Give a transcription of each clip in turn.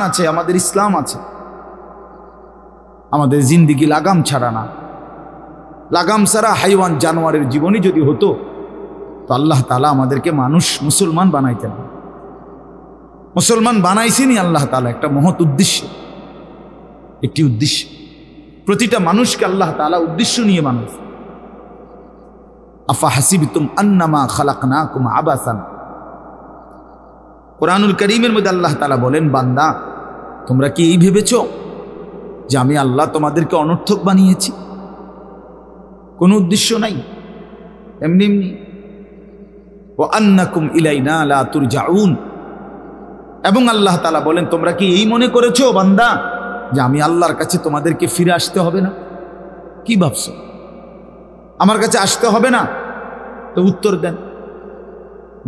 আছে, আমাদের ইসলাম আছে, আমাদের জিন্দিগি লাগাম ছাড়া না। লাগাম ছাড়া হাইওয়ান জানোয়ারের জীবনই যদি হতো তো আল্লাহ তাআলা আমাদেরকে মানুষ মুসলমান বানাইতেন। মুসলমান বানাইছেনই আল্লাহ তাআলা একটা মহৎ উদ্দেশ্য, একটি উদ্দেশ্য। প্রতিটা মানুষকে আল্লাহ তাআলা উদ্দেশ্য নিয়ে বানাইছেন। আফা হাসিবতুম আন্নামা খালাকনাকুম আবাসান। কোরআনুল কারীমের মধ্যে আল্লাহ তাআলা বলেন, বান্দা তোমরা কি এই ভেবেছো যে আমি আল্লাহ তোমাদেরকে অনর্থক বানিয়েছি? কোনো উদ্দেশ্য নাই, এমনি এমনি। ওয়া আন্নাকুম ইলাইনা লা তুরজাউন। এবং আল্লাহ তাআলা বলেন, তোমরা কি এই মনে করেছো বান্দা যে আমি আল্লাহর কাছে তোমাদেরকে ফিরে আসতে হবে না? কি ভাবছো আমার কাছে আসতে হবে না? তো উত্তর দেন,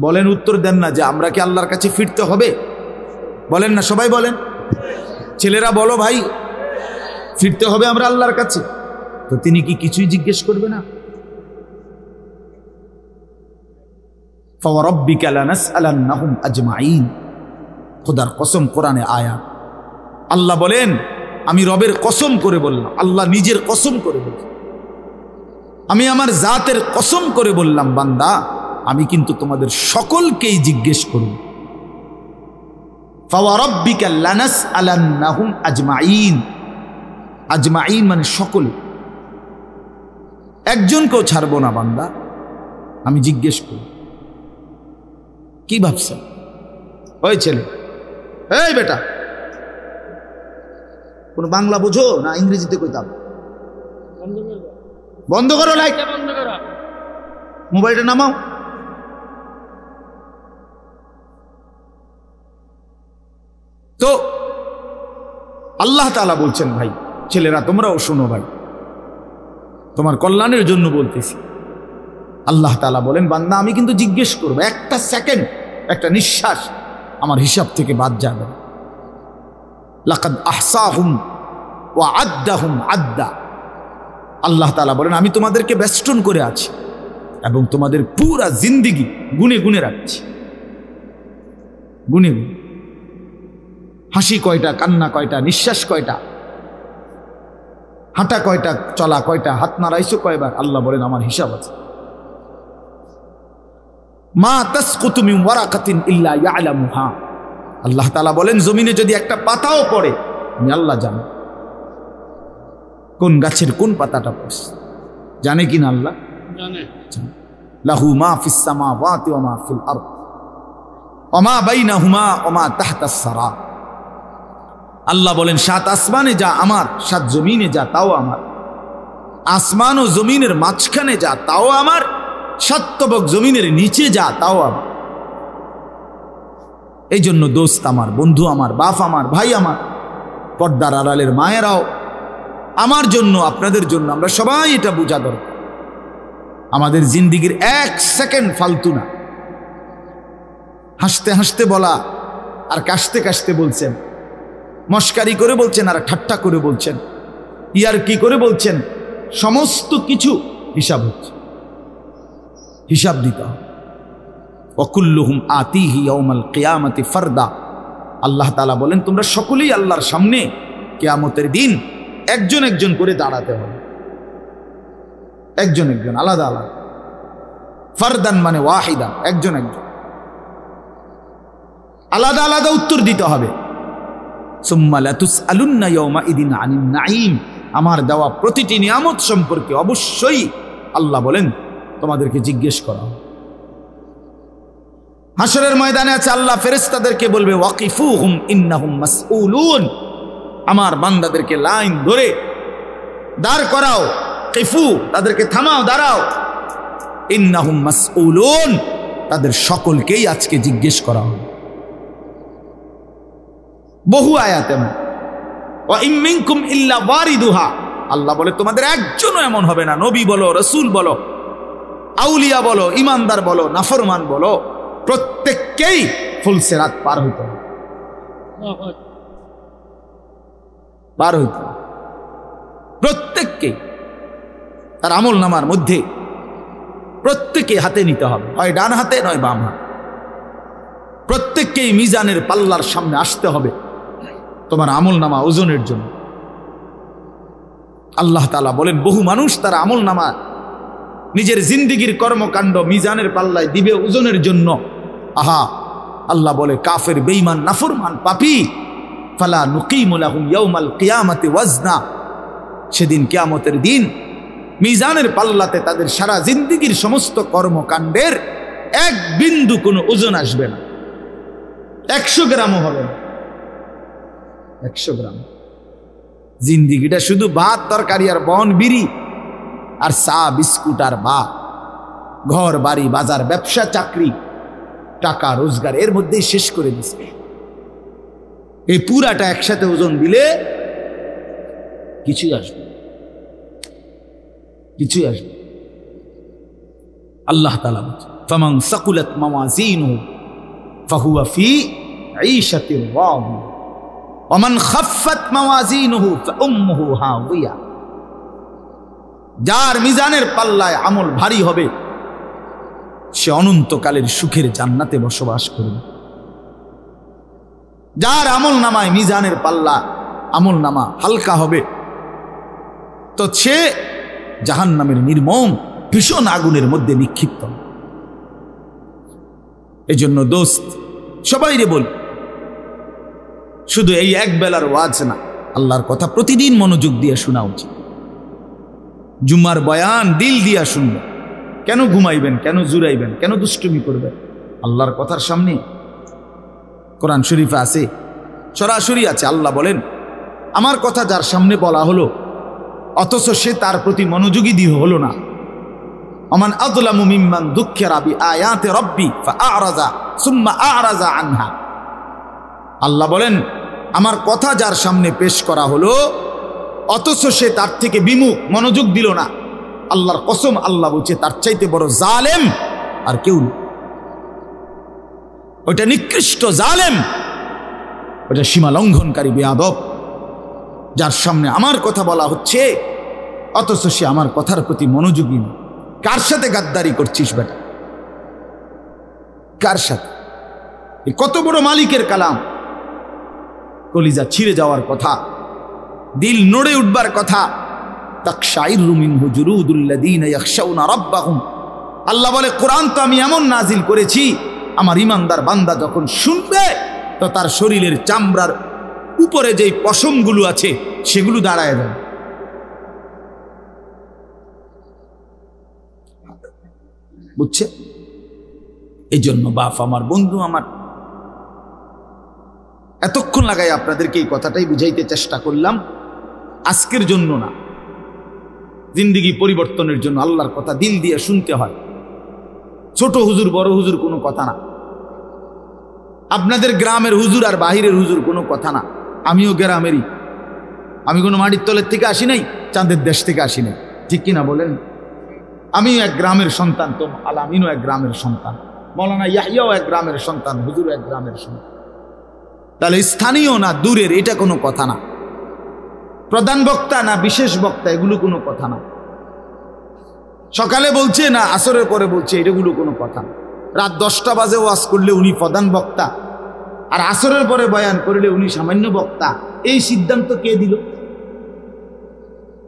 বলেন, উত্তর দেন না যে আমরা কি আল্লাহর কাছে ফিরতে হবে? বলেন না, সবাই বলেন। ছেলেরা বলো ভাই, ফিরতে হবে আমরা আল্লাহর কাছে। তো তিনি কি কিছুই জিজ্ঞেস করবে না? ফাওয়ারাব্বিকা লানাসআলান্নাহুম আজমাইন। খোদার কসম, কোরআনে আয়াত। আল্লাহ বলেন, আমি রবের কসম করে বললাম, আল্লাহ নিজের কসম করে বললাম, আমি আমার জাতের কসম করে বললাম, বান্দা আমি কিন্তু তোমাদের সকলকেই জিজ্ঞেস করব। ফাওয়ারাব্বিকা লানাসআলান্নাহুম আজমাইন। আজমাইন মানে সকল, একজনকেও ছাড়বো না বান্দা, আমি জিজ্ঞেস করব। কি ভাবছেন? ওই ছেলে, এই বেটা, কোন বাংলা বুঝো না ইংরেজিতে কইতাম? বন্ধ করো লাইট, মোবাইলটা নামাও। তো আল্লাহ তাআলা বলছেন, ভাই ছেলেরা তোমরাও শোনো, ভাই তোমার কল্যাণের জন্য বলতেছি। আল্লাহ তাআলা বলেন, বান্দা আমি কিন্তু জিজ্ঞেস করবো, একটা সেকেন্ড, একটা নিঃশ্বাস আমার হিসাব থেকে বাদ যাবে। লাকাদ আহসাহুম ওয়া আদ্দাহুম আদ্দা। আল্লাহ তাআলা বলেন, আমি তোমাদেরকে বেষ্টন করে আছি এবং তোমাদের পুরা জিন্দিগি গুনে গুনে রাখছি, গুনে গুনে। হাসি কয়টা, কান্না কয়টা, নিঃশ্বাস কয়টা, হাঁটা কয়টা, চলা কয়টা, হাত নাড়াইছো কয়বার, আল্লাহ বলেন আমার হিসাব আছে। মা তাসকুতু মিন ওয়ারাকাতিন ইল্লা ইয়ালামুহা। আল্লাহ তাআলা বলেন, জমিনে যদি একটা পাতাও পড়ে আমি আল্লাহ জানি, কোন গাছের কোন পাতাটা পড়ছে, জানে কিনা আল্লাহ জানে। লাহু মা ফিস সামাওয়াতি ওয়া মা ফিল আরদ ওয়া মা বাইনাহুমা ওয়া মা তাহতাস সারা। আল্লাহ বলেন, সাত আসমানে যা আমার, সাত জমিনে যা তাও আমার, আসমান ও জমিনের মাঝখানে যা তাও আমার, সাত তবক জমিনের নিচে যা তাও আমার। এই জন্য দোস্ত আমার, বন্ধু আমার, বাপ আমার, ভাই আমার, পর্দার আড়ালের মায়েরাও আমার জন্য, আপনাদের জন্য, আমরা সবাই এটা বোঝা দরকার। আমাদের জিন্দিগির এক সেকেন্ড ফালতু না। হাসতে হাসতে বলা আর কাশতে কাশতে বলছেন, মস্কারি করে বলছেন আর ঠাট্টা করে বলছেন, ইয়ার কি করে বলছেন, সমস্ত কিছু হিসাব হচ্ছে, হিসাব দিতে হবে। ওয়াকুল্লুহুম আতিহি ইয়াউমাল কিয়ামাতি ফারদা। আল্লাহ তাআলা বলেন, তোমরা সকলেই আল্লাহর সামনে কিয়ামতের দিন একজন একজন করে দাঁড়াতে হবে, একজন একজন, আলাদা আলাদা। ফারদান মানে ওয়াহিদা, একজন একজন, আলাদা আলাদা উত্তর দিতে হবে। সুম্মা লাতুসআলুন্না ইয়াউমাইদিন আনিন নাঈম। আমার দেওয়া প্রতিটি নিয়ামত সম্পর্কে অবশ্যই আল্লাহ বলেন তোমাদেরকে জিজ্ঞেস করা হবে। হাসরের ময়দানে আছে, আল্লাহ ফেরেশতাদেরকে বলবে, ওয়াকিফুহুম ইন্নাহুম মাসউলুন। আমার বান্দাদেরকে লাইন ধরে দাঁড় করাও, কিফু, তাদেরকে থামাও, দাঁড়াও। ইন্নাহুম মাসউলুন, তাদের সকলকেই আজকে জিজ্ঞেস করা হবে। বহু আয়াতে ওয়া ইম মিনকুম ইল্লা ওয়ারিদুহা। আল্লাহ বলে, তোমাদের একজনও এমন হবে না, নবী বলো, রাসূল বলো, আউলিয়া বলো, ইমানদার বলো, নাফরমান বলো, প্রত্যেককেই ফুলসিরাত পার হইতে হবে, পার হইতে হবে প্রত্যেককেই। তার আমল নামার মধ্যে প্রত্যেকে হাতে নিতে হবে, হয় ডান হাতে নয় বাম হাতে। প্রত্যেককেই মিজানের পাল্লার সামনে আসতে হবে। তোমার আমল নামা ওজনের জন্য। আল্লাহ তাআলা বলেন বহু মানুষ তার আমল নামা নিজের জিন্দিগির কর্মকাণ্ড মিজানের পাল্লায় দিবে ওজনের জন্য। আহা, আল্লাহ বলে কাফের, বেঈমান, নাফরমান, পাপী, ফালা নুকিমু লাহুম ইয়াউমাল কিয়ামাতি ওয়াজনা, সেদিন কিয়ামতের দিন মিজানের পাল্লাতে তাদের সারা জিন্দিগির সমস্ত কর্মকাণ্ডের এক বিন্দু কোনো ওজন আসবে না, 100 গ্রামও হবে না। 100 গ্রাম জিন্দিগিটা শুধু ভাত তরকারি আর বন বিড়ি আর চা বিস্কুট আর ঘর বাড়ি বাজার ব্যবসা চাকরি টাকা রোজগার এর মধ্যেই শেষ করে দিচ্ছে। এই পুরাটা একসাথে ওজন দিলে কিছুই আসবে, কিছুই আসবে। আল্লাহ তাআলা বলেন ফামান সাকুলাত মাওয়াজিনুহু ফাহুয়া ফি ঈশাতির রাদিয়া ওয়া মান খাফফাত মাওয়াজিনুহু ফাউম্মুহু হাওিয়া। যার মিজানের পাল্লায় আমল ভারী হবে সে অনন্তকালের সুখের জান্নাতে বসবাস করবে। যার আমল নামায় মিজানের পাল্লা আমল নামা হালকা হবে তো সে জাহান্নামের নির্মম ভীষণ আগুনের মধ্যে নিক্ষিপ্ত। এজন্য দোস্ত সবাইরে বল, শুধু এই এক বেলার ওয়াজ না, আল্লাহর কথা প্রতিদিন মনোযোগ দিয়ে শোনা উচিত। জুমার বয়ান দিল দিয়া শুনবেন। কেন ঘুমাইবেন, কেন জুরাইবেন, কেন দুষ্টুমি করবেন? আল্লাহর কথার সামনে কোরআন শরীফে আছে, সরাসরি আছে। আল্লাহ বলেন আমার কথা যার সামনে বলা হলো অথচ সে তার প্রতি মনোযোগী দিয়ে হলো না, আমান আযলামু মিম্মান যুক্কিরা বিআয়াতি রাব্বি ফাআরাযা সুম্মা আ'রাযা আনহা। আল্লাহ বলেন আমার কথা যার সামনে পেশ করা হলো অথচ সে তার থেকে বিমুখ, মনোযোগ দিল না, আল্লাহর কসম আল্লাহ বলছে তার চাইতে বড় জালেম আর কেউ নেই। ওইটা নিকৃষ্ট জালেম, ওইটা সীমা লঙ্ঘনকারী বেয়াদব, যার সামনে আমার কথা বলা হচ্ছে অথচ সে আমার কথার প্রতি মনোযোগী নেই। কার সাথে গাদ্দারি করছিস বেটা? কার সাথে? কত বড় মালিকের কালাম, কলিজা ছিঁড়ে যাওয়ার কথা, দিল নড়ে উঠবার কথা। তাকশাইরু মিনহু জুলুদুল্লাযীনা ইয়াখশাউনা রাব্বাহুম। আল্লাহ বলে কোরআন তো আমি এমন নাজিল করেছি আমার ইমানদার বান্দা যখন শুনবে তো তার শরীরের চামড়ার উপরে যেই পশমগুলো আছে সেগুলো দাঁড়ায় যাবে। বুঝছে? এই জন্য বাপ আমার, বন্ধু আমার, এতক্ষণ লাগাই আপনাদেরকে এই কথাটাই বুঝাইতে চেষ্টা করলাম। আজকের জন্য না, জিন্দিগি পরিবর্তনের জন্য আল্লাহর কথা দিল দিয়ে শুনতে হয়। ছোট হুজুর বড় হুজুর কোনো কথা না, আপনাদের গ্রামের হুজুর আর বাহিরের হুজুর কোনো কথা না। আমিও গ্রামেরই, আমি কোনো মাটির তলের থেকে আসি নাই, চাঁদের দেশ থেকে আসি নাই, ঠিক কিনা বলেন? আমিও এক গ্রামের সন্তান, তো আলামিনও এক গ্রামের সন্তান, মৌলানা ইয়াহিয়াও এক গ্রামের সন্তান, হুজুরও এক গ্রামের সন্তান। তাহলে স্থানীয় না দূরের এটা কোনো কথা না, প্রধান বক্তা না বিশেষ বক্তা এগুলো কোনো কথা না, সকালে বলছে না আসরের পরে বলছে এটাগুলো কোনো কথা না। রাত 10টা বাজে ওয়াজ করলে উনি প্রধান বক্তা আর আসরের পরে বয়ান করলে উনি সামান্য বক্তা, এই সিদ্ধান্ত কে দিল?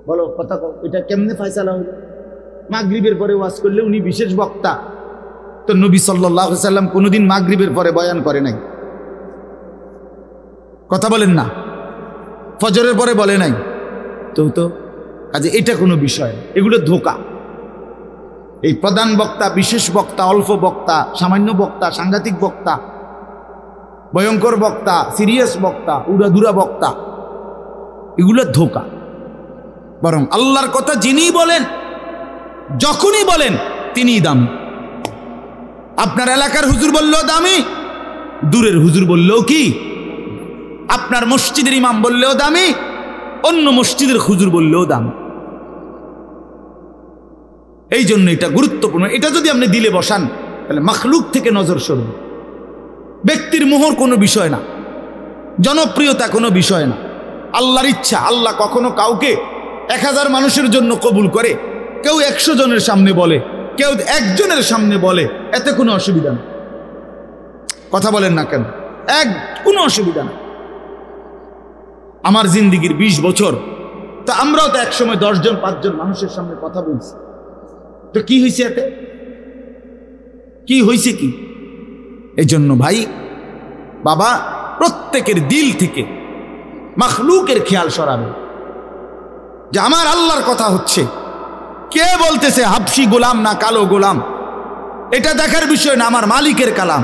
বলো কথা, এটা কেমনে ফয়সালা হলো? মাগরিবের পরে ওয়াজ করলে উনি বিশেষ বক্তা, তো নবী সাল্লাল্লাহু আলাইহি সাল্লাম কোনোদিন মাগরিবের পরে বয়ান করে নাই, কথা বলেন না, ফজরের পরে বলে নাই, তো কাজে এটা কোনো বিষয়, এগুলো ধোঁকা। এই প্রধান বক্তা, বিশেষ বক্তা, অল্প বক্তা, সামান্য বক্তা, সাংঘাতিক বক্তা, ভয়ঙ্কর বক্তা, সিরিয়াস বক্তা, উড়াধুরা বক্তা, এগুলো ধোঁকা। বরং আল্লাহর কথা যিনি বলেন, যখনই বলেন তিনিই দামি। আপনার এলাকার হুজুর বললেও দামি, দূরের হুজুর বললেও কি, আপনার মসজিদের ইমাম বললেও দামি, অন্য মসজিদের হুজুর বললেও দামি। এই জন্য এটা গুরুত্বপূর্ণ। এটা যদি আপনি দিলে বসান তাহলে মাখলুক থেকে নজর সরবে। ব্যক্তির মোহর কোনো বিষয় না, জনপ্রিয়তা কোনো বিষয় না, আল্লাহর ইচ্ছা। আল্লাহ কখনো কাউকে 1000 মানুষের জন্য কবুল করে, কেউ 100 জনের সামনে বলে, কেউ 1 জনের সামনে বলে, এতে কোনো অসুবিধা নেই। কথা বলেন না কেন? কোনো অসুবিধা নেই। আমার জিন্দিগির 20 বছর, তা আমরাও তো একসময় 10 জন 5 জন মানুষের সামনে কথা বলছি, তো কি হয়েছে এতে? কি হয়েছে কি? এই জন্য ভাই বাবা, প্রত্যেকের দিল থেকে মাখলুকের খেয়াল সরাবে যে আমার আল্লাহর কথা হচ্ছে, কে বলতেছে হাবশি গোলাম না কালো গোলাম, এটা দেখার বিষয় না। আমার মালিকের কালাম।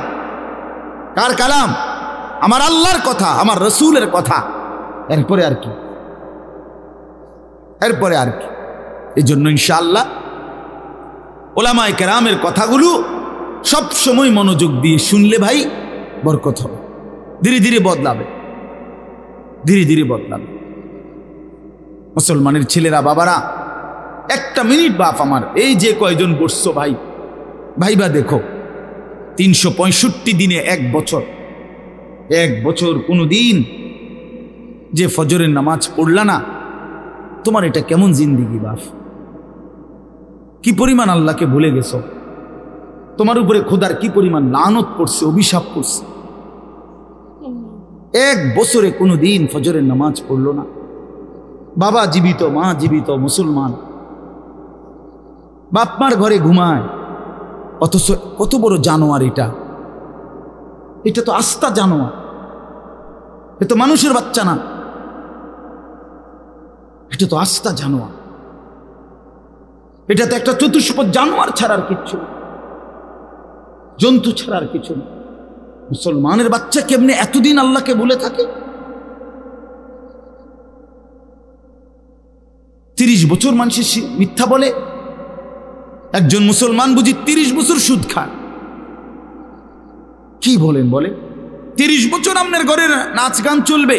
কার কালাম? আমার আল্লাহর কথা, আমার রসুলের কথা। এরপরে আর কি? এরপরে আর কি? এই জন্য ইনশাআল্লাহ ওলামায়ে কেরামের কথাগুলো সব সময় মনোযোগ দিয়ে শুনলে ভাই বরকত হবে। ধীরে ধীরে বদলাবে, ধীরে ধীরে বদলাবে। মুসলমানের ছেলেরা, বাবারা, একটা মিনিট বাপ আমার, এই যে কয়জন বসছো ভাই, ভাইবা দেখো 365 দিনে এক বছর কোনো দিন যে ফজরের নামাজ পড়লা না, তোমার এটা কেমন জিন্দিগি বাপ? কি পরিমাণ আল্লাহকে ভুলে গেছো? তোমার উপরে খোদার কি পরিমাণ লানত পড়ছে, অভিশাপ পড়ছে। 1 বছরে কোনো দিন ফজরের নামাজ পড়লো না। বাবা জীবিত, মা জীবিত, মুসলমান, বাপ মার ঘরে ঘুমায়, অথচ কত বড় জানোয়ার এটা! এটা তো আস্তা জানোয়ার, এ তো মানুষের বাচ্চা না, এটা তো আস্তা জানোয়ার। এটা তো একটা চতুষ্পদ জানোয়ার ছাড়ার কিচ্ছু, জন্তু ছাড়ার কিছু না। মুসলমানের বাচ্চা কেমনে এতদিন আল্লাহকে ভুলে থাকে? 30 বছর মানুষের মিথ্যা বলে, একজন মুসলমান বুঝি 30 বছর সুদ খায়। কি বলেন? বলে 30 বছর আপনার ঘরে নাচ গান চলবে,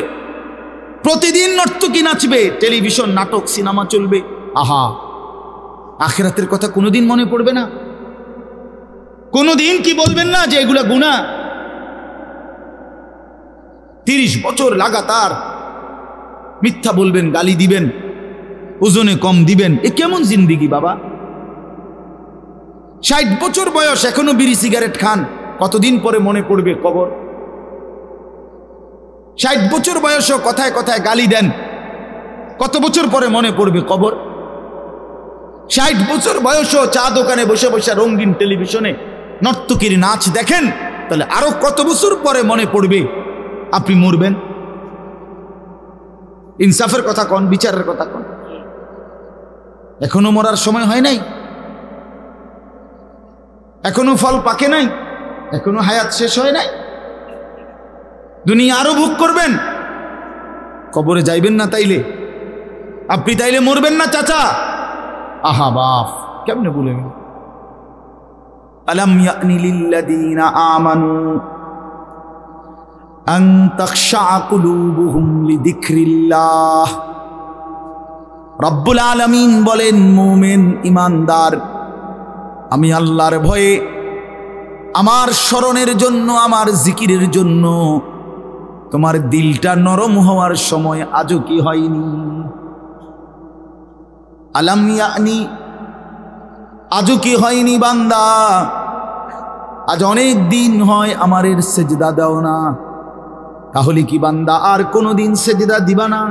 প্রতিদিন নর্তকী নাচবে, টেলিভিশন নাটক সিনেমা চলবে। আহা, আখিরাতের কথা কোনোদিন মনে পড়বে না? কোনোদিন কি বলবেন না যে এগুলা গুনাহ? 30 বছর লাগাতার মিথ্যা বলবেন, গালি দিবেন, ওজনে কম দিবেন, এ কেমন জিন্দিগি বাবা? 60 বছর বয়স, এখনো বিড়ি সিগারেট খান, কতদিন পরে মনে পড়বে কবর? 60 বছর বয়সও কথায় কথায় গালি দেন, কত বছর পরে মনে পড়বে কবর? 60 বছর বয়সও চা দোকানে বসে বসে রঙিন টেলিভিশনে নর্তকীর নাচ দেখেন, তাহলে আরো কত বছর পরে মনে পড়বে আপনি মরবেন? ইনসাফের কথা কোন, বিচারের কথা কোন? এখনো মরার সময় হয় নাই, এখনো ফল পাকে নাই, এখনো হায়াত শেষ হয় নাই। দুনিয়া আরো ভোগ করবেন, কবরে যাইবেন না তাইলে? আপনি তাইলে মরবেন না চাচা? আহা বাপ, কেমনে বলে গেল? আলাম ইয়ানি লিল্লাযীনা আমানু আন তাখশা কুলুবুহুম লিযিকরিল্লাহ। রব্বুল আলামিন বলেন, মুমিন ঈমানদার, আমি আল্লাহর ভয়ে, আমার স্মরণের জন্য, আমার জিকিরের জন্য তোমার দিলটা নরম হওয়ার সময় আজও কি হয়নি? আলাম ইয়ানি, আজও কি হয়নি বান্দা? আজ অনেক দিন হয় আমারের সেজদা দাও না, তাহলে কি বান্দা আর কোনোদিন সেজদা দিবা না?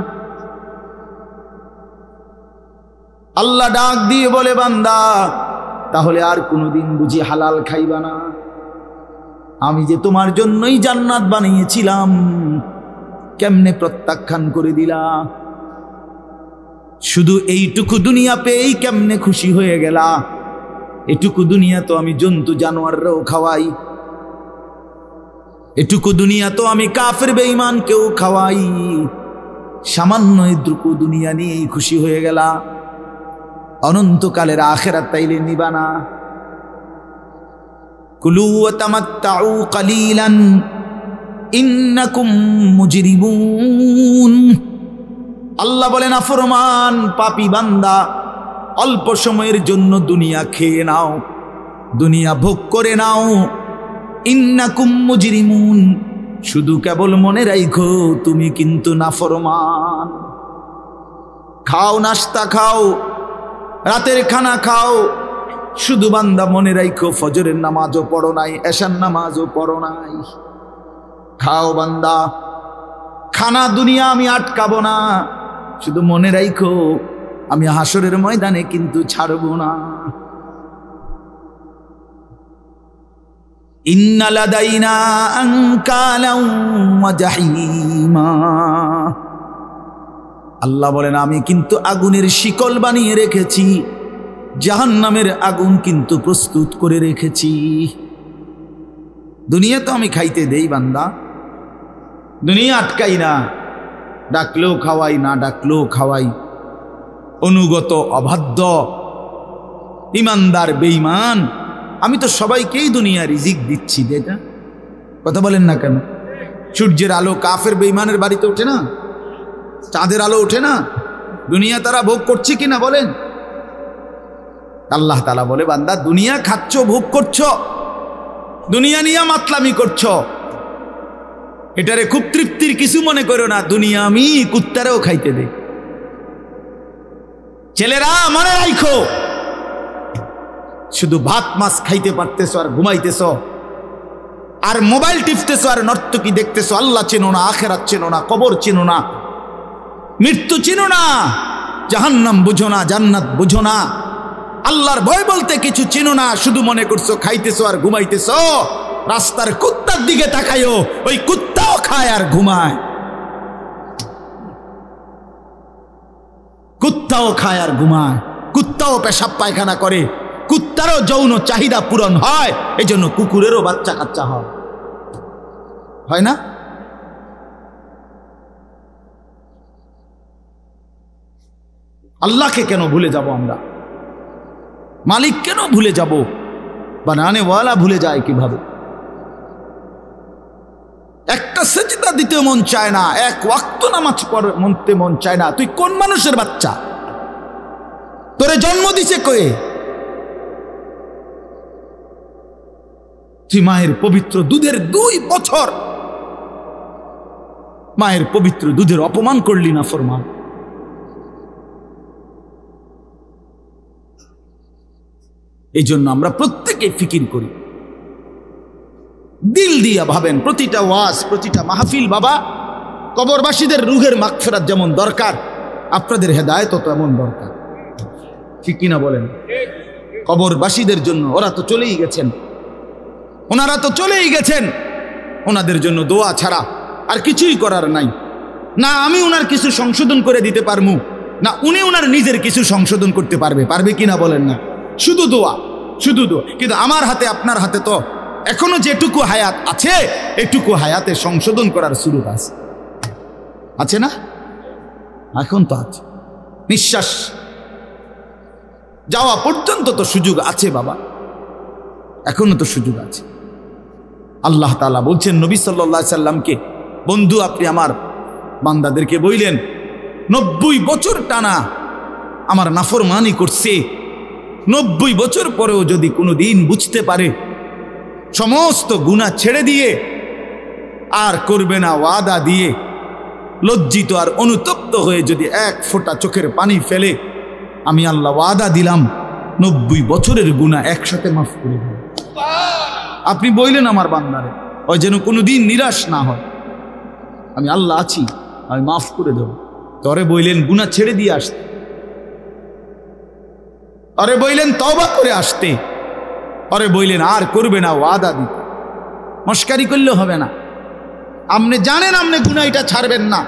আল্লাহ ডাক দিয়ে বলে, বান্দা তাহলে আর কোনোদিন বুঝি হালাল খাইবা না? আমি যে তোমার জন্যই জান্নাত বানিয়েছিলাম, কেমনে প্রত্যাখ্যান করে দিলা? শুধু এইটুকু দুনিয়া পেয়েই কেমনে খুশি হয়ে গেলা? এটুকু দুনিয়া তো আমি জন্তু জানোয়াররাও খাওয়াই, এটুকু দুনিয়া তো আমি কাফের বেঈমানকেও খাওয়াই, সামান্য এটুকু দুনিয়া নিয়েই খুশি হয়ে গেলা? অনন্তকালের আখিরাত তাইলে নিবা না? কুলু ওয়া তামাত্তাউ কালিলান ইন্নাকুম মুজরিমুন। আল্লাহ বলেন, নাফরমান পাপী বান্দা, অল্প সময়ের জন্য দুনিয়া খেয়ে নাও, দুনিয়া ভোগ করে নাও। ইন্নাকুম মুজরিমুন, শুধু কেবল মনে রাখো তুমি কিন্তু নাফরমান। খাও, নাস্তা খাও, রাতের খানা খাও, শুধু বান্দা মনে রাখো ফজরের নামাজও পড়ো নাই, এশার নামাজও পড়ো নাই। খাও বান্দা, খানা দুনিয়া আমি আটকাবো না, শুধু মনে রাখো আমি হাসরের ময়দানে কিন্তু ছাড়বো না। ইন্না লাদাইনা আনকালাও ওয়া জাহিমা, আল্লাহ বলেন আমি কিন্তু আগুনের শিকল বানিয়ে রেখেছি, জাহান্নামের আগুন কিন্তু প্রস্তুত করে রেখেছি। দুনিয়া তো আমি খাইতে দেই বান্দা, দুনিয়া আটকাই না, ডাকলেও খাওয়াই, না ডাকলেও খাওয়াই। অনুগত অবাধ্য ইমানদার বেঈমান আমি তো সবাইকেই দুনিয়া রিজিক দিচ্ছি। এটা কথা বলেন না কেন? সূর্যের আলো কাফের বেঈমানের বাড়িতে ওঠে না, চাঁদের আলো ওঠে না, দুনিয়া তারা ভোগ করছে কিনা বলেন? আল্লাহ তাআলা বলে বান্দা দুনিয়া খাচ্ছ, ভোগ করছো, দুনিয়া নিয়ে মাতলামি করছো, এটারে খুব তৃপ্তির কিছু মনে করো না। দুনিয়া আমি কুত্তারেও খাইতে দে। ছেলেরা মনে রাখো, শুধু ভাত মাছ খাইতে পারতেছো আর ঘুমাইতেছ আর মোবাইল টিপতেছো আর নর্তকী দেখতেছো, আল্লাহ চেনো না, আখিরাত চেনো না, কবর চেনো না, মৃত্যু চেনো না, জাহান্নাম বুঝো না, জান্নাত বুঝো না, আল্লাহর ভয় বলতে কিছু চেনো না, শুধু মনে করছো খাইতেছো আর ঘুমাইতেছো। রাস্তার কুত্তার দিকে তাকায়ও, ওই কুত্তাও খায় আর ঘুমায়, কুত্তাও খায় আর ঘুমায়, কুত্তাও পেশাব পায়খানা করে, কুত্তারও যৌন চাহিদা পূরণ হয়, এই জন্য কুকুরেরও বাচ্চা কাচ্চা হয় না? আল্লাহকে কেন ভুলে যাব আমরা? মালিক কেন ভুলে যাব? বানানে ওয়ালা ভুলে যায় কিভাবে? একটা সেজদা দিতে মন চায় না, এক ওয়াক্ত নামাজ পড়তে মন চায় না। তুই কোন মানুষের বাচ্চা? তোরে জন্ম দিছে কয়ে? তুই মায়ের পবিত্র দুধের 2 বছর মায়ের পবিত্র দুধের অপমান করলি না ফরমান। এই জন্য আমরা প্রত্যেকে ফিকির করি, দিল দিয়া ভাবেন। প্রতিটা ওয়াজ, প্রতিটা মাহফিল বাবা, কবরবাসীদের রুহের মাগফিরাত যেমন দরকার, আপনাদের হেদায়েত তো এমন দরকার। ঠিক কিনা বলেন? কবরবাসীদের জন্য, ওরা তো চলেই গেছেন, ওনারা তো চলেই গেছেন, ওনাদের জন্য দোয়া ছাড়া আর কিছুই করার নাই। না আমি ওনার কিছু সংশোধন করে দিতে পারবো, না উনি ওনার নিজের কিছু সংশোধন করতে পারবে কিনা বলেন না? শুধু দোয়া, শুধু দোয়া। কিন্তু আমার হাতে, আপনার হাতে তো এখনো যেটুকু হায়াত আছে, এটুকু হায়াতে সংশোধন করার সুযোগ আছে না? এখন তো আছে, নিঃশ্বাস যাওয়া পর্যন্ত তো সুযোগ আছে বাবা, এখনো তো সুযোগ আছে। আল্লাহ তাআলা বলছেন নবী সাল্লাল্লাহু আলাইহি সাল্লামকে, বন্ধু আপনি আমার বান্দাদেরকে বললেন 90 বছর টানা আমার নাফরমানি করছে, 90 বছর পরেও যদি কোনো দিন বুঝতে পারে, সমস্ত গুনাহ ছেড়ে দিয়ে আর করবে না ওয়াদা দিয়ে, লজ্জিত আর অনুতপ্ত হয়ে যদি এক ফোঁটা চোখের পানি ফেলে, আমি আল্লাহ ওয়াদা দিলাম 90 বছরের গুনাহ একসাথে মাফ করে দেব। আপনি বললেন আমার বান্দারে, ওই যেন কোনোদিন নিরাশ না হয়, আমি আল্লাহ আছি, আমি মাফ করে দেব। তরে বললেন গুনাহ ছেড়ে দিয়ে আসতে, আরে বললেন তওবা করে আসতে, আরে বললেন আর করবে না ওয়াদা দিতে। মস্কারি করলে হবে না। আপনি জানেন আপনি গুনাহ এটা ছাড়বেন না,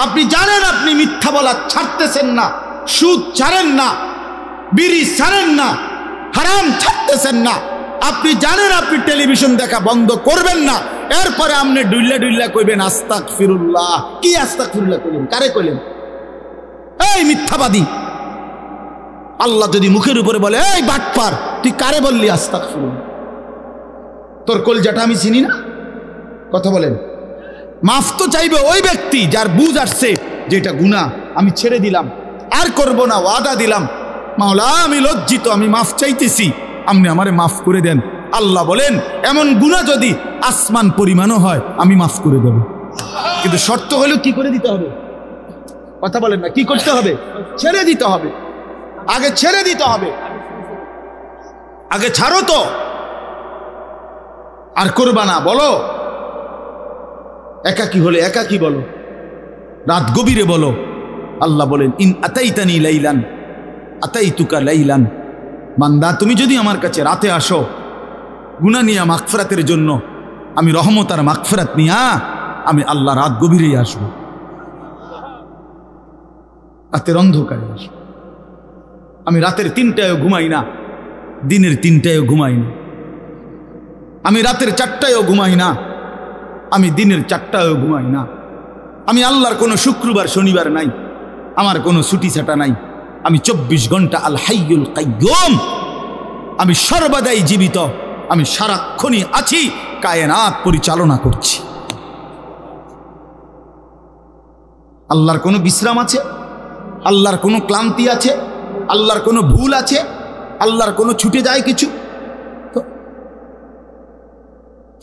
আপনি জানেন আপনি মিথ্যা বলা ছাড়তেছেন না, সুদ ছাড়েন না, বিড়ি ছাড়েন না, হারাম ছাড়তেছেন না, আপনি জানেন আপনি টেলিভিশন দেখা বন্ধ করবেন না, এরপরে আপনি ডুইল্লা ডুইল্লা কইবেন আস্তাগফিরুল্লাহ। কি আস্তাগফিরুল্লাহ কইলেন? কারে কইলেন? এই মিথ্যাবাদী। আল্লাহ যদি মুখের উপরে বলে এই বাটপার, তুই কারে বললি আস্তাগফিরুল্লাহ? তোর কলজাটা আমি চিনি না? কথা বলেন। মাফ তো চাইবে ওই ব্যক্তি যার বুঝ আসছে যে এটা গুনাহ, আমি ছেড়ে দিলাম, আর করব না, ওয়াদা দিলাম, মাওলা আমি লজ্জিত, আমি মাফ চাইতেছি, আপনি আমারে মাফ করে দেন। আল্লাহ বলেন এমন গুনাহ যদি আসমান পরিমাণও হয় আমি মাফ করে দেব, কিন্তু শর্ত হলো কি করে দিতে হবে? কথা বলেন না, কি করতে হবে? ছেড়ে দিতে হবে, আগে ছেড়ে দিতে হবে, আগে ছাড়ো তো, আর করবা না। বলো একাকী হলে একাকী বলো, রাত গভীরে বলো। আল্লাহ বলেন, ইন আতাইতানি লাইলান আতাইতুকা লাইলান, বান্দা তুমি যদি আমার কাছে রাতে আসো গুনাহ নিয়া মাগফিরাতের জন্য, আমি রহমত আর মাগফিরাত নিয়া আমি আল্লাহ রাত গভীরেই আসবো, রাতের অন্ধকারে আসবো। আমি রাতের 3টায়ও ঘুমাই না, দিনের 3টায়ও ঘুমাই না, আমি রাতের 4টায়ও ঘুমাই না, আমি দিনের 4টায়ও ঘুমাই না। আমি আল্লাহর কোনো শুক্রবার শনিবার নাই, আমার কোনো ছুটি ছাটা নাই। আমি 24 ঘন্টা আল হাইয়ুল কাইয়ুম, আমি সর্বদাই জীবিত, আমি সারাক্ষণই আছি, কায়নাত পরিচালনা করছি। আল্লাহর কোনো বিশ্রাম আছে? আল্লাহর কোনো ক্লান্তি আছে? আল্লাহর কোনো ভুল আছে? আল্লাহর কোনো ছুটে যায় কিছু? তো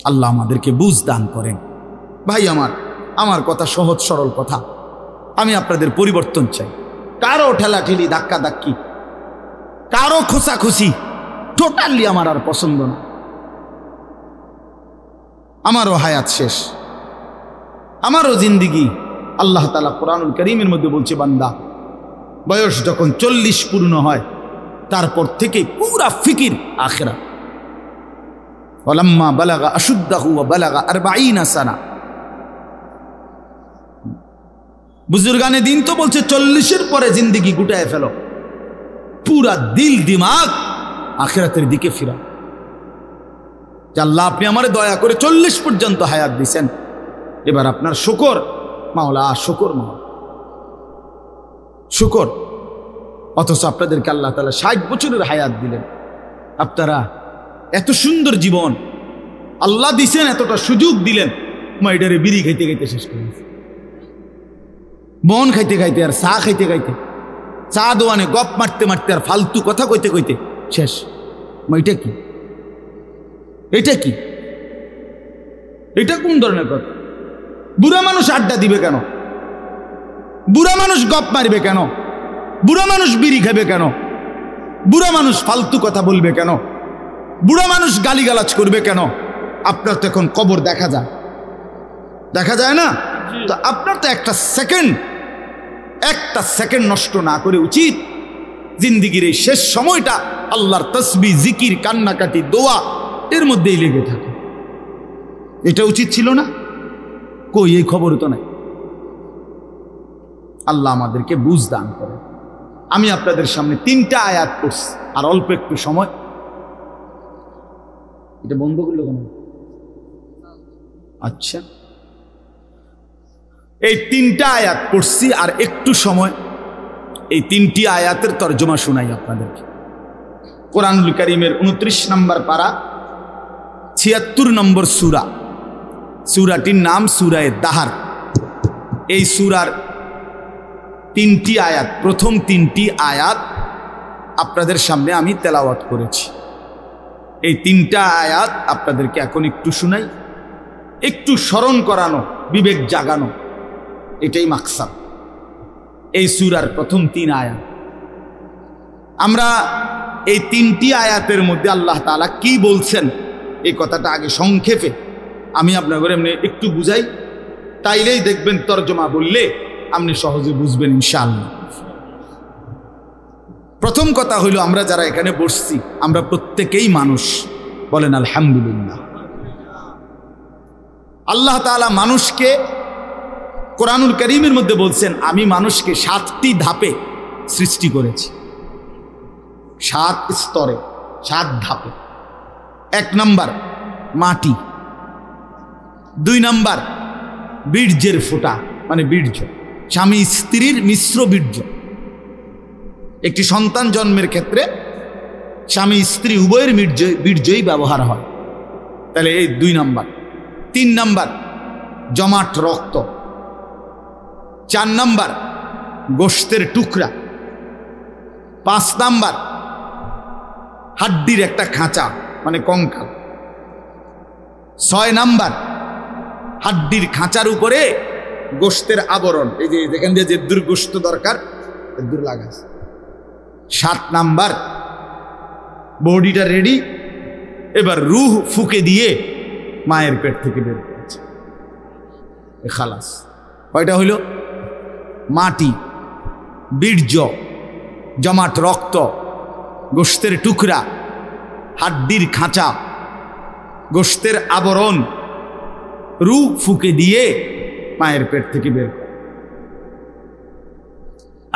আল্লাহ আমাদেরকে বুঝ দান করেন। ভাই আমার কথা সহজ সরল কথা, আমি আপনাদের পরিবর্তন চাই। কারো ঠেলাঠেলি ধাক্কা ধাক্কি, কারো খোসাখুসি টোটালি আমার আর পছন্দ না। আমারও হায়াত শেষ, আমারও জিন্দিগি। আল্লাহ তাআলা কোরআনুল কারীমের মধ্যে বলছে, বান্দা বয়স যখন 40 পূর্ণ হয় তারপর থেকে পুরা ফিকির আখিরাত। ওয়ালাম্মা বালাগা আশুদ্দাহু ওয়া বালাগা 40 সানা। বুজুর্গানে দিন তো বলছে 40-এর পরে জিন্দিগি গুটায় ফেলো, পুরা দিল দিমাগ আখিরাতের দিকে ফিরা। আল্লাহ আপনি আমারে দয়া করে 40 পর্যন্ত হায়াত দিছেন, এবার আপনার শুকর মাওলা, শুকর মাওলা, শুকর। অথচ আপনাদেরকে আল্লাহ তাআলা 60 বছরের হায়াত দিলেন। আপনারা এত সুন্দর জীবন আল্লাহ দিছেন, এতটা সুযোগ দিলেন, মাইডারে বিড়ি খাইতে খাইতে শেষ করে দিয়েছে, বন খাইতে খাইতে আর চা খাইতে খাইতে, চা দোয়ানে গপ মারতে মারতে আর ফালতু কথা কইতে কইতে শেষ। এটা কি? এটা কি? এটা কোন ধরনের কথা? বুড়া মানুষ আড্ডা দিবে কেন? বুড়া মানুষ গপ মারবে কেন? বুড়া মানুষ বিড়ি খাবে কেন? বুড়া মানুষ ফালতু কথা বলবে কেন? বুড়া মানুষ গালিগালাজ করবে কেন? আপনার তো এখন কবর দেখা যায়, দেখা যায় না? তো আপনার তো একটা সেকেন্ড নষ্ট না করে উচিত জিন্দিগির এই শেষ সময়টা আল্লাহর তসবিহ, জিকির, কান্নাকাটি, দোয়া এর মধ্যেই লেগে থাকে। এটা উচিত ছিল না? কই, এই খবর তো নাই। আল্লাহ আমাদেরকে বুঝ দান করে। আমি আপনাদের সামনে 3টা আয়াত পড়ছি, আর অল্প একটু সময়। এটা বন্ধ করলো কেন? আচ্ছা, এই 3টা আয়াত পড়ছি আর একটু সময়, এই 3টি আয়াতের তর্জমা শোনাই আপনাদেরকে। কোরআনুল কারীমের 29 নম্বর পারা, 76 নম্বর সূরা। সূরাটির নাম সূরায়ে দাহার। এই সূরার 3টি আয়াত, প্রথম 3টি আয়াত আপনাদের সামনে আমি তেলাওয়াত করেছি। এই 3টা আয়াত আপনাদেরকে এখন একটু শুনাই, একটু স্মরণ করানো, বিবেক জাগানো, এটাই মাকসাদ এই সূরার প্রথম 3 আয়াত। আমরা এই 3টি আয়াতের মধ্যে আল্লাহ তাআলা কি বলছেন এই কথাটা আগে সংক্ষেপে আমি আপনাদের এমনি একটু বুঝাই, তাইলেই দেখবেন তরজমা বললে আপনি সহজে বুঝবেন ইনশাআল্লাহ। প্রথম কথা হইল, আমরা যারা এখানে বসছি আমরা প্রত্যেকেই মানুষ, বলেন আলহামদুলিল্লাহ। আল্লাহ তাআলা মানুষকে কোরআনুল কারীমের মধ্যে বলছেন, আমি মানুষকে 7টি ধাপে সৃষ্টি করেছি, 7 স্তরে, 7 ধাপে। 1 নাম্বার মাটি, 2 নাম্বার বীর্যের ফোঁটা, মানে বীর্য, স্বামী স্ত্রীর মিশ্র বীর্য। একটি সন্তান জন্মের ক্ষেত্রে স্বামী স্ত্রী উভয়ের বীর্যই ব্যবহার হয়, তাহলে এই 2 নাম্বার। 3 নাম্বার জমাট রক্ত। 4 নাম্বার গোশতের টুকরা। 5 নাম্বার হাড্ডির একটা খাঁচা, মানে কঙ্কাল। 6 নাম্বার হাড্ডির খাঁচার উপরে গোশতের আবরণ, এই যে যেখান দিয়ে যে দূর গোশত দরকার দূর লাগাস। 7 নাম্বার বডিটা রেডি, এবার রূহ ফুকে দিয়ে মায়ের পেট থেকে বের করেছে, খালাস। কয়টা হইল? মাটি, বীর্য, জমাট রক্ত, গোশতের টুকরা, হাড্ডির খাঁচা, গোশতের আবরণ, রূপ ফুঁকে দিয়ে মায়ের পেট থেকে বের করে।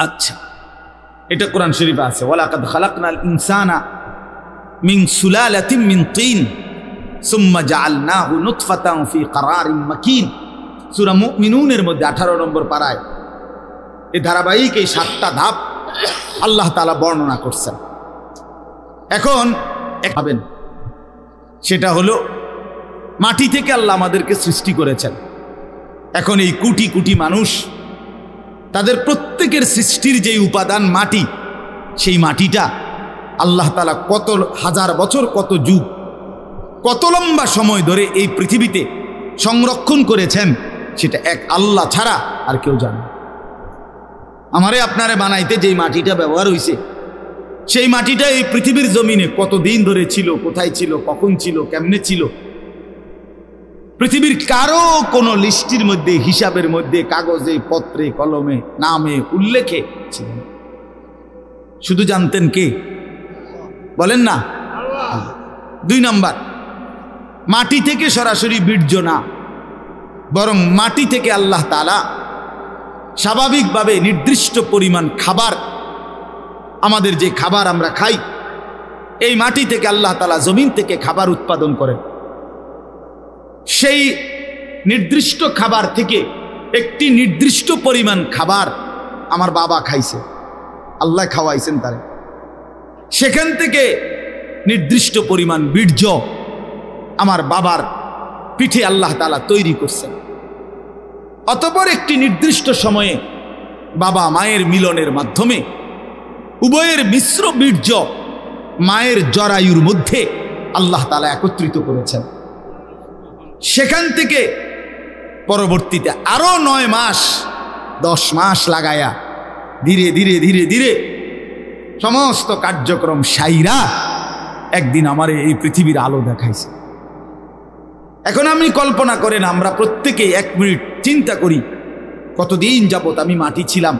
আচ্ছা, এটা কোরআন শরীফে আছে, ওয়ালাকাদ খালাকনাল ইনসানা মিন সুলালাতিন মিন তিন সুম্মা জাআলনাহু নুতফাতান ফি ক্বারারিন মাকিন। সূরা মুমিনুনের মধ্যে 18 নম্বর পারায় এই ধারাবাহিক এই 7টা ধাপ আল্লাহ তাআলা বর্ণনা করছেন। এখন ভাবেন, সেটা হলো মাটি থেকে আল্লাহ আমাদেরকে সৃষ্টি করেছেন। এখন এই কোটি কোটি মানুষ, তাদের প্রত্যেকের সৃষ্টির যে উপাদান মাটি, সেই মাটিটা আল্লাহ তাআলা কত হাজার বছর, কত যুগ, কত লম্বা সময় ধরে এই পৃথিবীতে সংরক্ষণ করেছেন, সেটা এক আল্লাহ ছাড়া আর কেউ জানে না। আমারে আপনারে বানাইতে যেই মাটিটা ব্যবহার হয়েছে, সেই মাটিটা এই পৃথিবীর জমিনে কতদিন ধরে ছিল, কোথায় ছিল, কখন ছিল, কেমনে ছিল, পৃথিবীর কারো কোনো লিস্টির মধ্যে, হিসাবের মধ্যে, কাগজে, পত্রে, কলমে, নামে, উল্লেখে ছিল না। শুধু জানতেন কে? বলেন না, আল্লাহ। 2 নাম্বার, মাটি থেকে সরাসরি বীর্য না, বরং মাটি থেকে আল্লাহ তাআলা স্বাভাবিকভাবে নির্দিষ্ট পরিমাণ খাবার, আমাদের যে খাবার আমরা খাই, এই মাটি থেকে আল্লাহ তাআলা জমিন থেকে খাবার উৎপাদন করেন। সেই নির্দিষ্ট খাবার থেকে একটি নির্দিষ্ট পরিমাণ খাবার আমার বাবা খাইছে, আল্লাহ খাওয়াইছেন তারে। সেখান থেকে নির্দিষ্ট পরিমাণ বীর্য আমার বাবার পিঠে আল্লাহ তাআলা তৈরি করছেন। অতঃপর একটি নির্দিষ্ট সময়ে বাবা মায়ের মিলনের মাধ্যমে উভয়ের মিশ্র বীর্য মায়ের জরায়ুর মধ্যে আল্লাহ তাআলা একত্রিত করেছেন। সেখান থেকে পরবর্তীতে আরো 9 মাস 10 মাস লাগায়া ধীরে ধীরে ধীরে ধীরে সমস্ত কার্যক্রম সাইরা একদিন আমার এই পৃথিবীর আলো দেখাইছে। এখন আপনি কল্পনা করেন, আমরা প্রত্যেকেই 1 মিনিট চিন্তা করি, কতদিন যাবত আমি মাটি ছিলাম,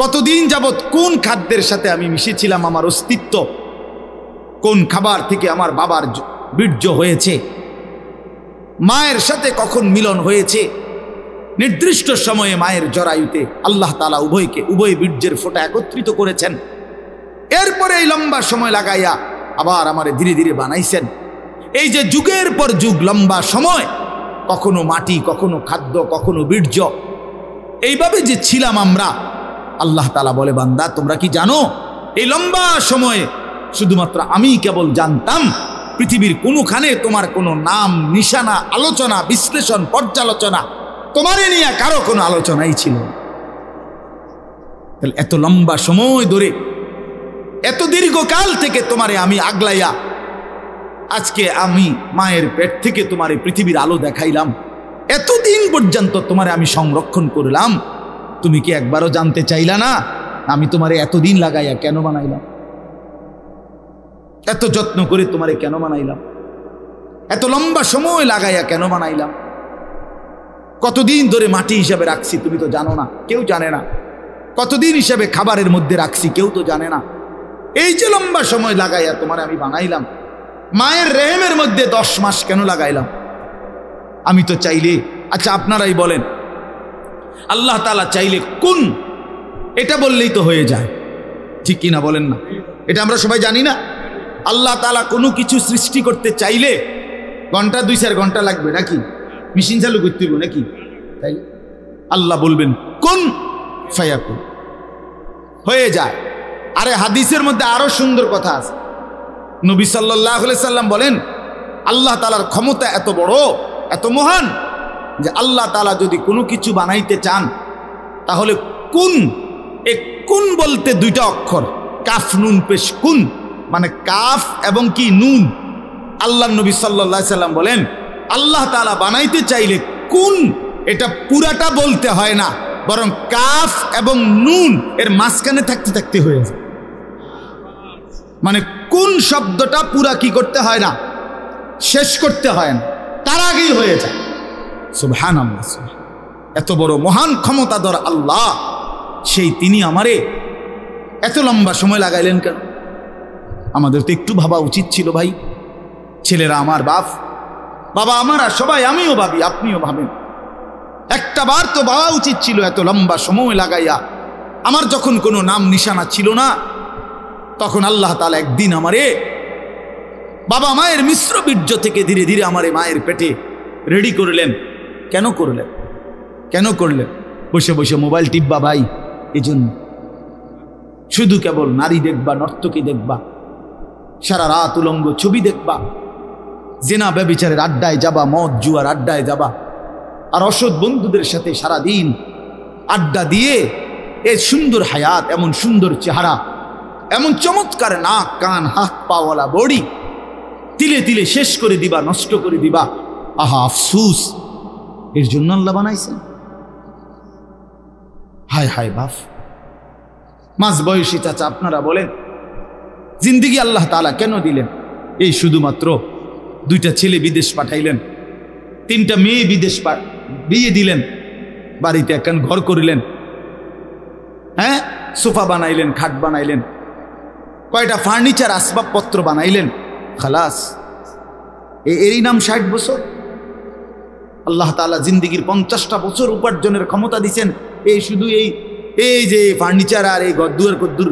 কতদিন যাবত কোন খাদ্যের সাথে আমি মিশেছিলাম, আমার অস্তিত্ব কোন খাবার থেকে আমার বাবার বীর্য হয়েছে, মায়ের সাথে কখন মিলন হয়েছে। নির্দিষ্ট সময়ে মায়ের জরায়ুতে আল্লাহ তাআলা উভয় বীর্যের ফোঁটা একত্রিত করেছেন। এরপরে এই লম্বা সময় লাগাইয়া আবার আমারে ধীরে ধীরে বানাইছেন। এই যে যুগের পর যুগ লম্বা সময়, কখনো মাটি, কখনো খাদ্য, কখনো বীর্য, এইভাবে যে ছিলাম আমরা, আল্লাহ তাআলা বলে, বান্দা তোমরা কি জানো এই লম্বা সময়ে শুধুমাত্র আমি কেবল জানতাম, পৃথিবীর কোনোখানে তোমার কোনো নাম, নিশানা, আলোচনা, বিশ্লেষণ, পর্যালোচনা, তোমারে নিয়ে কারো কোনো আলোচনাই ছিল না। তাহলে এত লম্বা সময় ধরে, এত দীর্ঘকাল থেকে তোমারে আমি আগলাইয়া আজকে আমি মায়ের পেট থেকে তোমার এই পৃথিবীর আলো দেখাইলাম, এতদিন পর্যন্ত তোমারে আমি সংরক্ষণ করলাম, তুমি কি একবারও জানতে চাইলা না আমি তোমারে এতদিন লাগাইয়া কেন বানাইলাম, এত যত্ন করে তোমারে কেন বানাইলাম, এত লম্বা সময় লাগাইয়া কেন বানাইলাম, কতদিন ধরে মাটি হিসাবে রাখছি তুমি তো জানো না, কেউ জানে না, কতদিন হিসাবে খাবারের মধ্যে রাখছি কেউ তো জানে না। এই যে লম্বা সময় লাগাইয়া তোমারে আমি বানাইলাম, মায়ের রেহেমের মধ্যে 10 মাস কেন লাগাইলাম আমি তো চাইলে, আচ্ছা আপনারাই বলেন, আল্লাহ তাআলা চাইলে কোন, এটা বললেই তো হয়ে যায়, ঠিক কিনা বলেন না? এটা আমরা সবাই জানি না। আল্লাহ তাআলা কোনো কিছু সৃষ্টি করতে চাইলে ঘন্টা 2-4 ঘন্টা লাগবে নাকি? মেশিন চালু করতে হবে নাকি? তাই আল্লাহ বলবেন কোন ফায়াকুন, হয়ে যায়। আরে হাদিসের মধ্যে আরো সুন্দর কথা আছে। নবী সাল্লাল্লাহু আলাইহি সাল্লাম বলেন, আল্লাহ তাআলার ক্ষমতা এত বড়, এত মহান, যে আল্লাহ তাআলা যদি কোনো কিছু বানাইতে চান তাহলে কুন, এ কুন বলতে 2টা অক্ষর, কাফ নুন পেশ, কুন মানে কাফ এবং কি নুন। আল্লাহ নবী সাল্লাল্লাহু আলাইহি সাল্লাম বলেন, আল্লাহ তাআলা বানাইতে চাইলে কুন, এটা পুরাটা বলতে হয় না, বরং কাফ এবং নুন এর মাঝখানে থাকতে থাকতে হয়ে যায়। মানে কোন শব্দটা পুরা কি করতে হয় না, শেষ করতে হয় না, তার আগেই হয়ে যায়। সুবহানাল্লাহ। এত বড় মহান ক্ষমতাধর আল্লাহ, সেই তিনি আমারে এত লম্বা সময় লাগাইলেন কেন? আমাদের তো একটু ভাবা উচিত ছিল ভাই। ছেলেরা আমার বাবা আমার, আর সবাই, আমিও ভাবি, আপনিও ভাবেন, একটা বার তো ভাবা উচিত ছিল এত লম্বা সময় লাগাইয়া। আমার যখন কোনো নাম নিশানা ছিল না, তখন আল্লাহ তাআলা একদিন আমারে বাবা মায়ের মিশ্র বীর্য থেকে ধীরে ধীরে আমারে মায়ের পেটে রেডি করলেন। কেন করলেন? কেন করলেন? বসে বসে মোবাইল টিপবা ভাই? এই জন্য শুধু কেবল নারী দেখবা, নর্তকী দেখবা, সারা রাত উলঙ্গ ছবি দেখবা, জেনা ব্যভিচারের আড্ডায় যাবা, মদ জুয়ার আড্ডায় যাবা, আর অসৎ বন্ধুদের সাথে সারাদিন আড্ডা দিয়ে এই সুন্দর হায়াত, এমন সুন্দর চেহারা, এমন চমৎকার নাক কান হাত পাওয়ালা বডি তিলে তিলে শেষ করে দিবা, নষ্ট করে দিবা। আহা আফসুস, এর জন্য আল্লাহ বানাইছেন? হায় হায় বাপ, মাঝ বয়সী চাচা আপনারা বলেন, জিন্দিগি আল্লাহ তাআলা কেন দিলেন? এই শুধুমাত্র 2টা ছেলে বিদেশ পাঠাইলেন, 3টা মেয়ে বিদেশ বিয়ে দিলেন, বাড়িতে একখান ঘর করিলেন, হ্যাঁ, সোফা বানাইলেন, খাট বানাইলেন, কয়টা ফার্নিচার আসবাবপত্র বানাইলেন, খালাস। এরই নাম 60 বছর? আল্লাহ তাআলা জিন্দিগির 50টা বছর উপার্জনের ক্ষমতা দিচ্ছেন এই শুধু এই যে ফার্নিচার আর এই গদ্দুর কদ্দুর,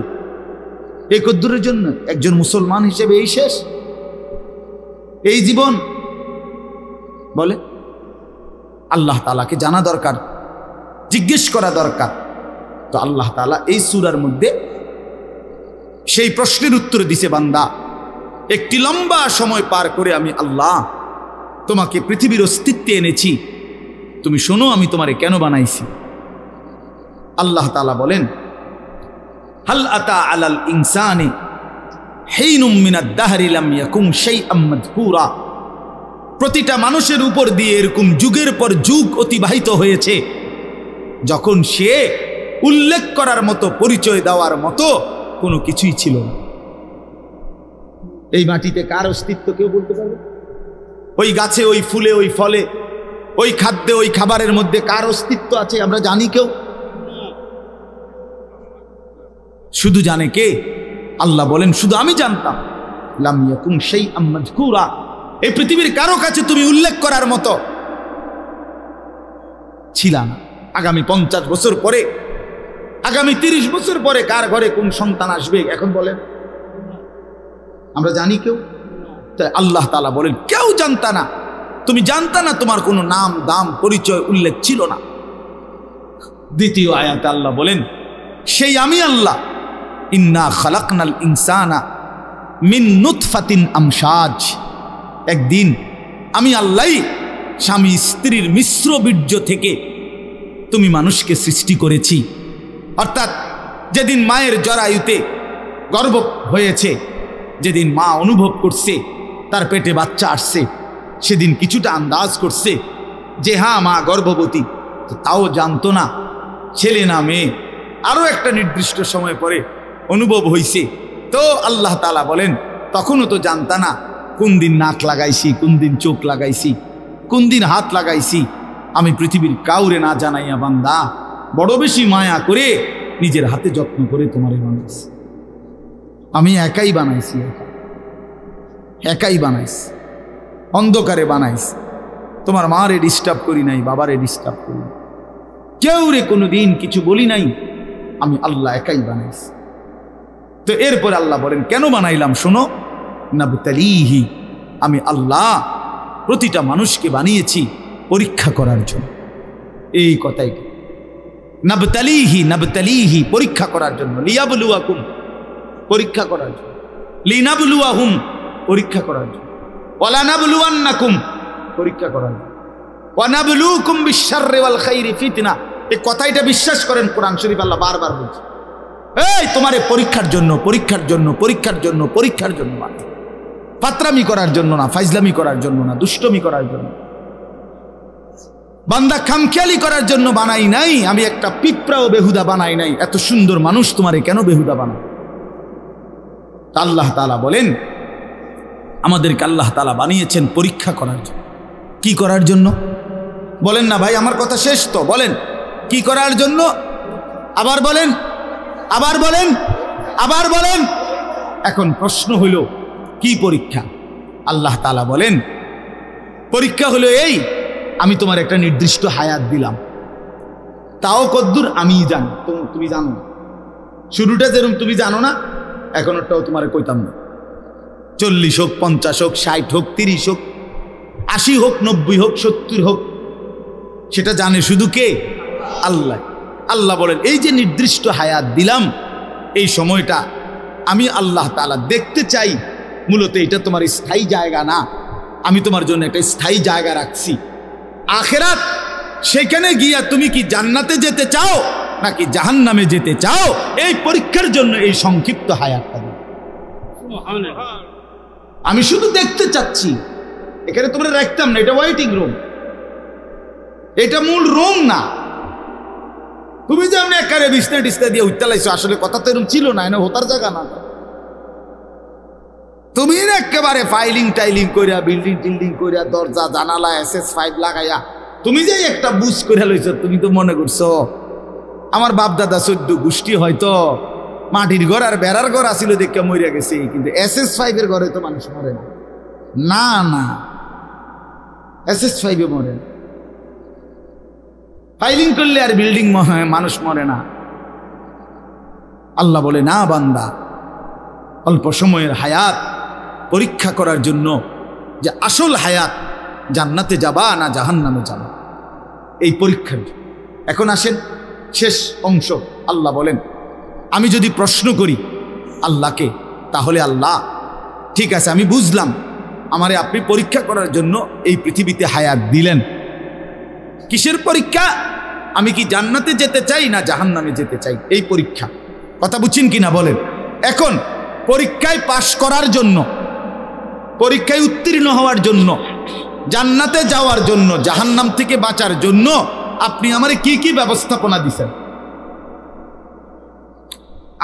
এই কদ্দুরের জন্য? একজন মুসলমান হিসেবে এই শেষ, এই জীবন? বলে আল্লাহ তাআলাকে জানা দরকার, জিজ্ঞেস করা দরকার। তো আল্লাহ তাআলা এই সূরার মধ্যে সেই প্রশ্নের উত্তর দিছে, বান্দা, একটি লম্বা সময় পার করে আমি আল্লাহ তোমাকে পৃথিবীর অস্তিত্বে এনেছি, তুমি শোনো আমি তোমারে কেন বানাইছি। আল্লাহ তাআলা বলেন, হাল আতা আলাল ইনসানি হিনুম মিনাদ দাহরি লাম ইয়াকুম শাইআম মাযকুরা। প্রতিটা মানুষের উপর দিয়ে এরকম যুগের পর যুগ অতিবাহিত হয়েছে, যখন সে উল্লেখ করার মতো, পরিচয় দেওয়ার মতো কোনো কিছুই ছিল না। এই মাটিতে কার অস্তিত্ব কেউ বলতে পারবে? ওই গাছে, ওই ফুলে, ওই ফলে, ওই খাদ্যে, ওই খাবারের মধ্যে কার অস্তিত্ব আছে আমরা জানি কেউ? শুধু জানে কে? আল্লাহ বলেন, শুধু আমি জানতাম। লাম ইয়াকুম শাইআম মাযকুরা, এই পৃথিবীর কারো কাছে তুমি উল্লেখ করার মতো ছিলা না। আগামী 50 বছর পরে, আগামী 30 বছর পরে কার ঘরে কোন সন্তান আসবে এখন বলেন? আমরা জানি কেউ? তাই আল্লাহ তাআলা বলেন, কেউ জানতা না, তুমি জানতা না, তোমার কোনো নাম দাম পরিচয় উল্লেখ ছিল না। দ্বিতীয় আয়াতে আল্লাহ বলেন, সেই আমি আল্লাহ, ইন্না খালাকনাল ইনসানা মিন নুতফাতিন আমশাজ। একদিন আমি আল্লাহ স্বামী স্ত্রীর মিশ্র বীর্য থেকে তুমি মানুষকে সৃষ্টি করেছি। অর্থাৎ যেদিন মায়ের জরায়ুতে গর্ভ হয়েছে, যেদিন মা অনুভব করছে তার পেটে বাচ্চা আসছে, সেদিন কিছুটা আন্দাজ করছে যে হ্যাঁ মা গর্ভবতী, তাও জানতো না ছেলে না মেয়ে। আরও একটা নির্দিষ্ট সময় পরে অনুভব হইছে। তো আল্লাহ তাআলা বলেন, তখনও তো জানতা না কোন দিন নাক লাগাইছি, কোন দিন চোখ লাগাইছি, কোন দিন হাত লাগাইছি। আমি পৃথিবীর কাউরে না জানাইয়া বান্দা বড় বেশি মায়া করে নিজের হাতে যত্ন করে তোমারে বানাইছি। আমি একাই বানাইছি, একাই বানাইছি, অন্ধকারে বানাইছি। তোমার মারে ডিস্টার্ব করি নাই, বাবারে ডিস্টার্ব করি নাই, কেউ রে কোনো দিন কিছু বলি নাই। আমি আল্লাহ একাই বানাইছি। তো এরপরে আল্লাহ বলেন কেন বানাইলাম শোনো, নাবতালিহি, আমি আল্লাহ প্রতিটা মানুষকে বানিয়েছি পরীক্ষা করার জন্য। এই কথাই নাবতালিহি, নাবতালিহি পরীক্ষা করার জন্য, লিয়াবলুয়াকুম পরীক্ষা করার জন্য, লিনাবলুয়াহুম পরীক্ষা করার জন্য, ওয়ালা নাবলুয়ান্নাকুম পরীক্ষা করার জন্য, ওয়া নাবলুকুম বিশ-শাররি ওয়াল খাইরি ফিতনা। এই কথাটা বিশ্বাস করেন, কোরআন শরীফ আল্লাহ বারবার বলছে, এই তোমারে পরীক্ষার জন্য, পরীক্ষার জন্য, পরীক্ষার জন্য, পরীক্ষার জন্য, ফাতরামি করার জন্য না, ফাইজলামি করার জন্য না, দুষ্টমি করার জন্য, বান্দা খামখেয়ালি করার জন্য বানাই নাই। আমি একটা পিঁপড়াও বেহুদা বানাই নাই। এত সুন্দর মানুষ তোমারে কেন বেহুদা বানায়? আল্লাহ তাআলা বলেন, আমাদেরকে আল্লাহ তাআলা বানিয়েছেন পরীক্ষা করার জন্য। কি করার জন্য? বলেন না ভাই, আমার কথা শেষ তো, বলেন কি করার জন্য? আবার বলেন, আবার বলেন, আবার বলেন। এখন প্রশ্ন হইল কি পরীক্ষা? আল্লাহ তাআলা বলেন পরীক্ষা হলো এই, আমি তোমার একটা নির্দিষ্ট হায়াত দিলাম, তাও কদ্দুর আমিই জানি, তুমি জানো না। শুরুটা যেরকম তুমি জানো না, এখনটাও তোমার কইতাম না। 40 হোক, 50 হোক, 60 হোক, 30 হোক, 80 হোক, 90 হোক, 70 হোক, সেটা জানে শুধু কে? আল্লাহ। আল্লাহ বলেন এই যে নির্দিষ্ট হায়াত দিলাম, এই সময়টা আমি আল্লাহ তাআলা দেখতে চাই। মূলত এটা তোমার স্থায়ী জায়গা না, আমি তোমার জন্য একটা স্থায়ী জায়গা রাখছি আখিরাত। সেখানে গিয়া তুমি কি জান্নাতে যেতে চাও নাকি জাহান্নামে যেতে চাও, এই পরীক্ষার জন্য এই সংক্ষিপ্ত হায়াতটা দিই। আমি শুধু দেখতে চাচ্ছি, এখানে তোমরা রাখতাম না, এটা ওয়েটিং রুম, এটা মূল রুম না। তুমি যেমন একারে বিছনা টিছনা দিয়ে উঠতে আসলে কথা তো এরকম ছিল না, এটা হতার জায়গা না। তুমি একেবারে ফাইলিং টাইলিং করিয়া, বিল্ডিং টিল্ডিং করিয়া, দরজা জানালা SS5 লাগাইয়া তুমি যে একটা বুঝ করে লইছ, তুমি তো মনে করছো আমার বাপ দাদা 14 গোষ্ঠী হয়তো মাটির ঘর আর বেড়ার ঘর আসিল দেখে মরিয়া গেছে, কিন্তু SS5 এর ঘরে তো মানুষ মরে না। না না, SS5 এ মরে না। ফাইলিং করলে আর বিল্ডিং মানুষ মরে না। আল্লাহ বলে না বান্দা, অল্প সময়ের হায়াত পরীক্ষা করার জন্য যে আসল হায়াত জান্নাতে যাবা না জাহান্নামে যাবা, এই পরীক্ষার। এখন আসেন শেষ অংশ। আল্লাহ বলেন আমি যদি প্রশ্ন করি আল্লাহকে, তাহলে আল্লাহ ঠিক আছে আমি বুঝলাম, আমারে আপনি পরীক্ষা করার জন্য এই পৃথিবীতে হায়াত দিলেন। কিসের পরীক্ষা? আমি কি জান্নাতে যেতে চাই না জাহান্নামে যেতে চাই, এই পরীক্ষা। কথা বুঝছেন কিনা বলেন? এখন পরীক্ষায় পাশ করার জন্য, পরীক্ষায় উত্তীর্ণ হওয়ার জন্য, জান্নাতে যাওয়ার জন্য, জাহান্নাম থেকে বাঁচার জন্য আপনি আমারে কি কি ব্যবস্থাপনা দিছেন?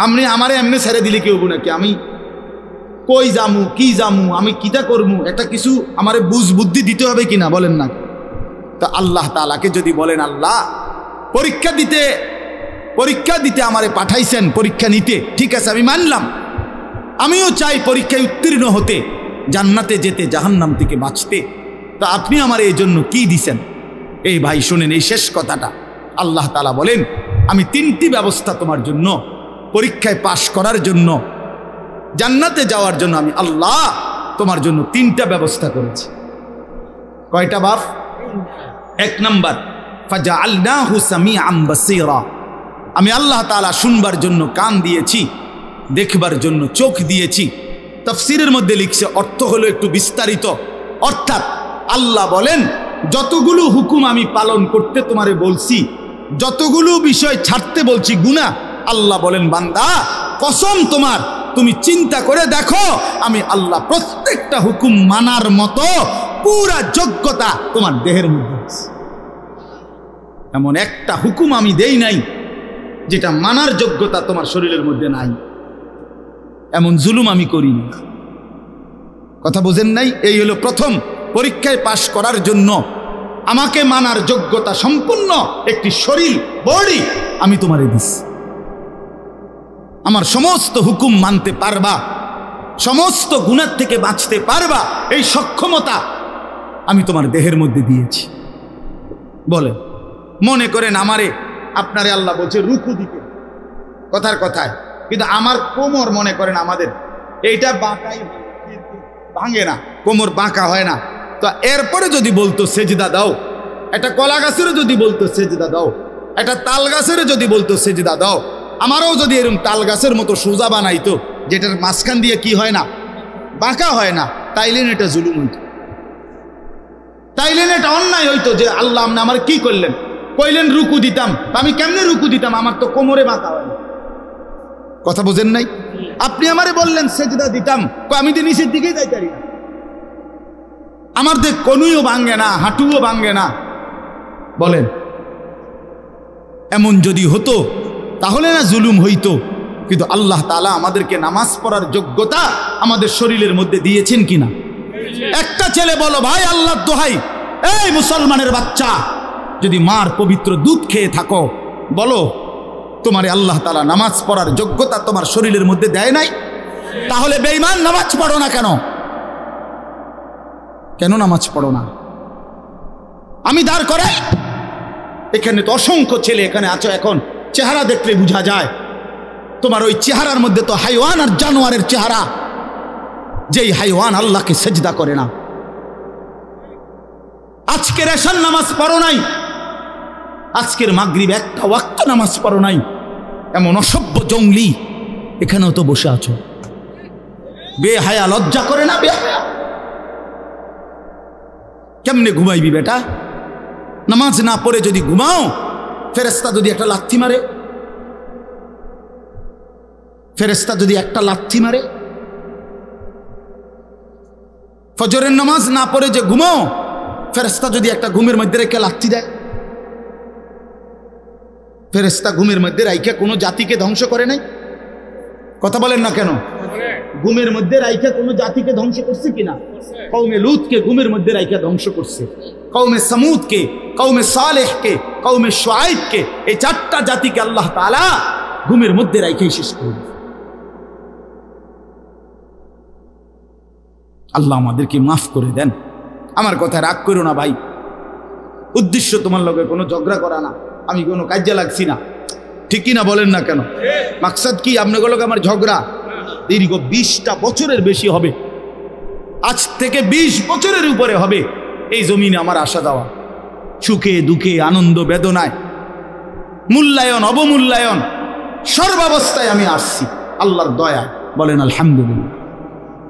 আপনি আমারে এমনি ছেড়ে দিলে কি হবো নাকি? আমি কই যামু, কি যামু, আমি কিটা করবো, একটা কিছু আমারে বুঝ বুদ্ধি দিতে হবে কিনা বলেন না? তা আল্লাহ তাআলাকে যদি বলেন আল্লাহ পরীক্ষা দিতে আমারে পাঠাইছেন, পরীক্ষা নিতে, ঠিক আছে আমি মানলাম, আমিও চাই পরীক্ষায় উত্তীর্ণ হতে, জান্নাতে যেতে, জাহান্নাম থেকে বাঁচতে। তা আপনি আমার এই জন্য কি দিছেন? এই ভাই শুনেন এই শেষ কথাটা। আল্লাহ তাআলা বলেন আমি 3টি ব্যবস্থা তোমার জন্য, পরীক্ষায় পাশ করার জন্য, জান্নাতে যাওয়ার জন্য আমি আল্লাহ তোমার জন্য 3টা ব্যবস্থা করেছি। কয়টা বাপ? 1 নাম্বার ফাজআলনাহু সামিআন বাসীরা, আমি আল্লাহ তাআলা শুনবার জন্য কান দিয়েছি, দেখবার জন্য চোখ দিয়েছি। তাফসীরের মধ্যে লিখছে অর্থ হলো একটু বিস্তারিত, অর্থাৎ আল্লাহ বলেন যতগুলো হুকুম আমি পালন করতে তোমারে বলছি, যতগুলো বিষয় ছাড়তে বলছি গুনাহ, আল্লাহ বলেন বান্দা কসম তোমার, তুমি চিন্তা করে দেখো আমি আল্লাহ প্রত্যেকটা হুকুম মানার মতো পুরা যোগ্যতা তোমার দেহের মধ্যে আছে। এমন একটা হুকুম আমি দেই নাই যেটা মানার যোগ্যতা তোমার শরীরের মধ্যে নাই, এমন জুলুম আমি করিনি। কথা বোঝেন নাই? এই হলো প্রথম, পরীক্ষায় পাশ করার জন্য আমাকে মানার যোগ্যতা সম্পূর্ণ একটি শরীর, বডি আমি তোমারে দিছি। আমার সমস্ত হুকুম মানতে পারবা, সমস্ত গুনাহ থেকে বাঁচতে পারবা, এই সক্ষমতা আমি তোমার দেহের মধ্যে দিয়েছি। বলে মনে করেন আমারে আপনারে আল্লাহ বলছে রুকু দিতে, কথার কথায়, কিন্তু আমার কোমর মনে করেন আমাদের এইটা বাঁকাই ভাঙে না, কোমর বাঁকা হয় না। তো এরপরে যদি বলতো সেজদা দাও, একটা কলা গাছেরও যদি বলতো সেজদা দাও, একটা তাল গাছেরও যদি বলতো সেজদা দাও, আমারও যদি এরকম তাল গাছের মতো সোজা বানাইতো, যেটার মাঝখান দিয়ে কি হয় না, বাঁকা হয় না, তাইলেন এটা জুলুম হইতো, তাইলেন এটা অন্যায় হইতো যে আল্লাহ আপনি আমার কি করলেন, কইলেন রুকু দিতাম, আমি কেমনে রুকু দিতাম, আমার তো কোমরে বাঁকা হয় না। কথা বোঝেন নাই? আপনি আমারে বললেন সেজদা দিতাম, আমি তো নিচের দিকেই যাইতারি না, আমার দেখ কনুইও ভাঙ্গে না, হাঁটুও ভাঙ্গে না। বলেন এমন যদি হতো তাহলে না জুলুম হইতো? কিন্তু আল্লাহ তাআলা আমাদেরকে নামাজ পড়ার যোগ্যতা আমাদের শরীরের মধ্যে দিয়েছেন কিনা? একটা ছেলে বলো ভাই আল্লাহর দোহাই, এই মুসলমানের বাচ্চা, যদি মার পবিত্র দুধ খেয়ে থাকো, বলো তোমারে আল্লাহ তাআলা নামাজ পড়ার যোগ্যতা তোমার শরীরের মধ্যে দেয় নাই? তাহলে বেঈমান নামাজ পড়ো না কেন? কেন নামাজ পড়ো না? আমি দাঁড় করাই, এখানে তো অসংখ্য ছেলে এখানে আছো, এখন চেহারা দেখলে বোঝা যায় তোমার ওই চেহারার মধ্যে তো হাইওয়ান আর জানোয়ারের চেহারা, যেই হাইওয়ান আল্লাহকে সেজদা করে না। আজকের এশার নামাজ পড়ো নাই, আজকের মাগরিব একটা ওয়াক্ত নামাজ পড়ো নাই, এমন অসভ্য জঙ্গলি এখানেও তো বসে আছো। বেহায়া, লজ্জা করে না? বেহায়া কেমনে ঘুমাইবি বেটা? নামাজ না পড়ে যদি ঘুমাও, ফেরেশতা যদি একটা লাথি মারে, ফেরেশতা যদি একটা লাথি মারে, ফজরের নামাজ না পড়ে যে ঘুমাও, ফেরেশতা যদি একটা ঘুমের মধ্যে রেখে লাথি দেয়। ফেরেশতা ঘুমের মধ্যে রাইখা কোনো জাতিকে ধ্বংস করে নাই? কথা বলেন না কেন? ঘুমের মধ্যে রাইখা কোনো জাতিকে ধ্বংস করছে কিনা? কওমে লুতকে ঘুমের মধ্যে রাইখা ধ্বংস করছে, কওমে সামুদকে, কওমে সালেহকে, কওমে শুআইবকে, এই চারটা জাতিকে আল্লাহ তাআলা ঘুমের মধ্যে রাইখাই শেষ করবে। আল্লাহ আমাদেরকে মাফ করে দেন। আমার কথা রাগ করো না ভাই, উদ্দেশ্য তোমার লগে কোনো ঝগড়া করা না, আমি কোনো কাজে লাগছি না, ঠিক কিনা বলেন না কেন? মাকসাদ কি আপনাগুলোকে আমার ঝগড়া? দীর্ঘ 20টা বছরের বেশি হবে, আজ থেকে 20 বছরের উপরে হবে এই জমিনে আমার আসা যাওয়া, সুখে দুঃখে আনন্দ বেদনায়, মূল্যায়ন অবমূল্যায়ন, সর্বাবস্থায় আমি আসছি আল্লাহর দয়ায়। বলেন আলহামদুলিল্লাহ।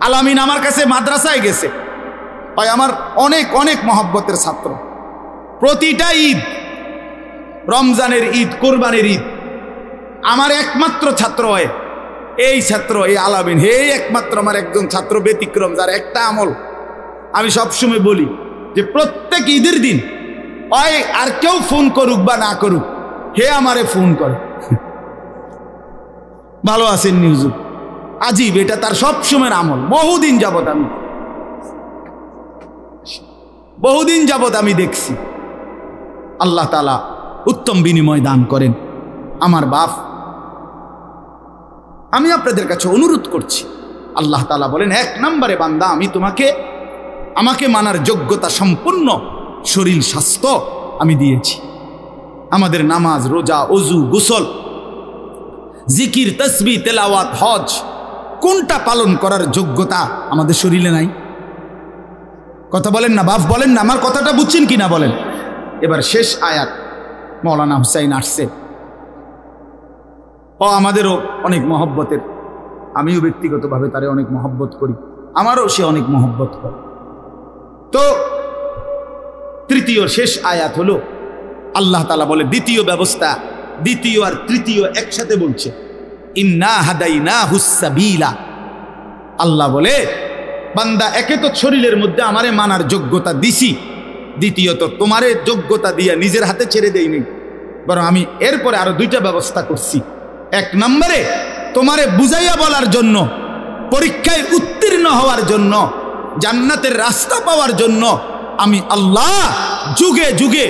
আলামিন আমার কাছে মাদ্রাসায় গেছে, হয় আমার অনেক অনেক মহব্বতের ছাত্র। প্রতিটা ঈদ, রমজানের ঈদ, কোরবানির ঈদ, আমার একমাত্র ছাত্র হয় এই ছাত্র, এই আলামিন, হে একমাত্র আমার একজন ছাত্র ব্যতিক্রম, যার একটা আমল আমি সবসময় বলি যে প্রত্যেক ঈদের দিন হয় আর কেউ ফোন করুক বা না করুক, হে আমারে ফোন করে, ভালো আছেন নিউজু, আজিব, এটা তার সবসময়ের আমল। বহুদিন যাবত আমি দেখছি। আল্লাহ তাআলা উত্তম বিনিময় দান করেন। আমার বাপ, আমি আপনাদের কাছে অনুরোধ করছি, আল্লাহ তাআলা বলেন 1 নম্বরে বান্দা আমি তোমাকে আমাকে মানার যোগ্যতা সম্পূর্ণ শরীর স্বাস্থ্য আমি দিয়েছি। আমাদের নামাজ, রোজা, ওযু, গোসল, জিকির, তাসবিহ, তেলাওয়াত, হজ, কোনটা পালন করার যোগ্যতা আমাদের শরীরে নাই? কথা বলেন না বাপ, বলেন না, আমার কথাটা বুঝছেন কিনা বলেন। এবার শেষ আয়াত মৌলানা হুসাইন আসছে, ও আমাদেরও অনেক মহব্বতের, আমিও ব্যক্তিগতভাবে তারে অনেক মহব্বত করি, আমারও সে অনেক মহব্বত করে। তো তৃতীয় শেষ আয়াত হলো আল্লাহ তাআলা বলে দ্বিতীয় ব্যবস্থা, দ্বিতীয় আর তৃতীয় একসাথে বলছে, ইন্না হাদাইনাহুস সাবিলা। আল্লাহ বলে বান্দা একে তো শরীরের মধ্যে আমারে মানার যোগ্যতা দিছি, দ্বিতীয়ত তোমারে যোগ্যতা দিয়া নিজের হাতে ছেড়ে দেইনি, বরং আমি এরপরে আরো 2টা ব্যবস্থা করছি। 1 নম্বরে তোমারে বুঝাইয়া বলার জন্য, পরীক্ষায় উত্তীর্ণ হওয়ার জন্য, জান্নাতের রাস্তা পাওয়ার জন্য আমি আল্লাহ যুগে যুগে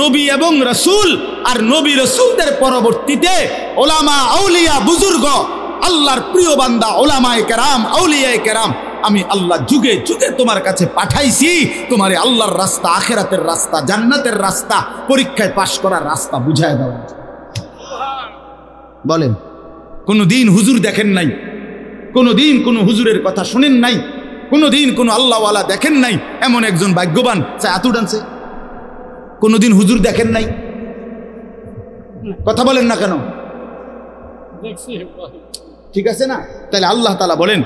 নবী এবং রাসূল আর নবী রাসূলদের পরবর্তীতে ওলামা, আউলিয়া, বুজুর্গ, আল্লাহর প্রিয় বান্দা, ওলামায়ে কেরাম, আউলিয়ায়ে কেরাম, আমি আল্লাহ যুগে যুগে তোমার কাছে পাঠাইছি তোমারে আল্লাহর রাস্তা, আখিরাতের রাস্তা, জান্নাতের রাস্তা, পরীক্ষায় পাশ করার রাস্তা বুঝায় দেওয়া। বলেন, কোনদিন হুজুর দেখেন নাই, কোনদিন কোন হুজুরের কথা শুনেন নাই, কোনদিন কোন আল্লাহওয়ালা দেখেন নাই, এমন একজন ভাগ্যবান আতু ডানছে? কোনদিন হুজুর দেখেন নাই? কথা বলেন না কেন? ঠিক আছে না? তাহলে আল্লাহ তাআলা বলেন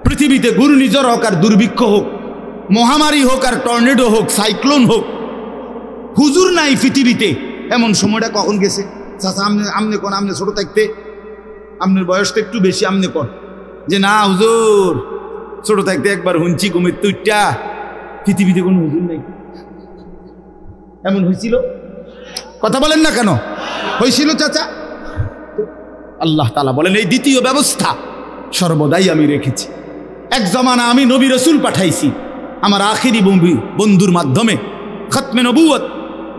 পৃথিবীতে ঘূর্ণিঝড় হোক আর দুর্ভিক্ষ হোক, মহামারী হোক আর টর্নেডো হোক, সাইক্লোন হোক, হুজুর নাই পৃথিবীতে, এমন সময়টা কখন গেছে? চাচা আমনে কোন, আমনে ছোট থাকতে, আপনার বয়সটা একটু বেশি, আমনে কোন যে না হুজুর ছোট থাকতে একবার হুঁচি ঘুমের তুইটা, পৃথিবীতে কোনো হুজুর নাই, এমন হয়েছিল? কথা বলেন না কেন? হয়েছিল চাচা? আল্লাহ তাআলা বলেন এই দ্বিতীয় ব্যবস্থা সর্বদাই আমি রেখেছি। এক জমানা আমি নবী রাসূল পাঠাইছি আমার আখিরি বন্ধুর মাধ্যমে, খতমে নবুয়ত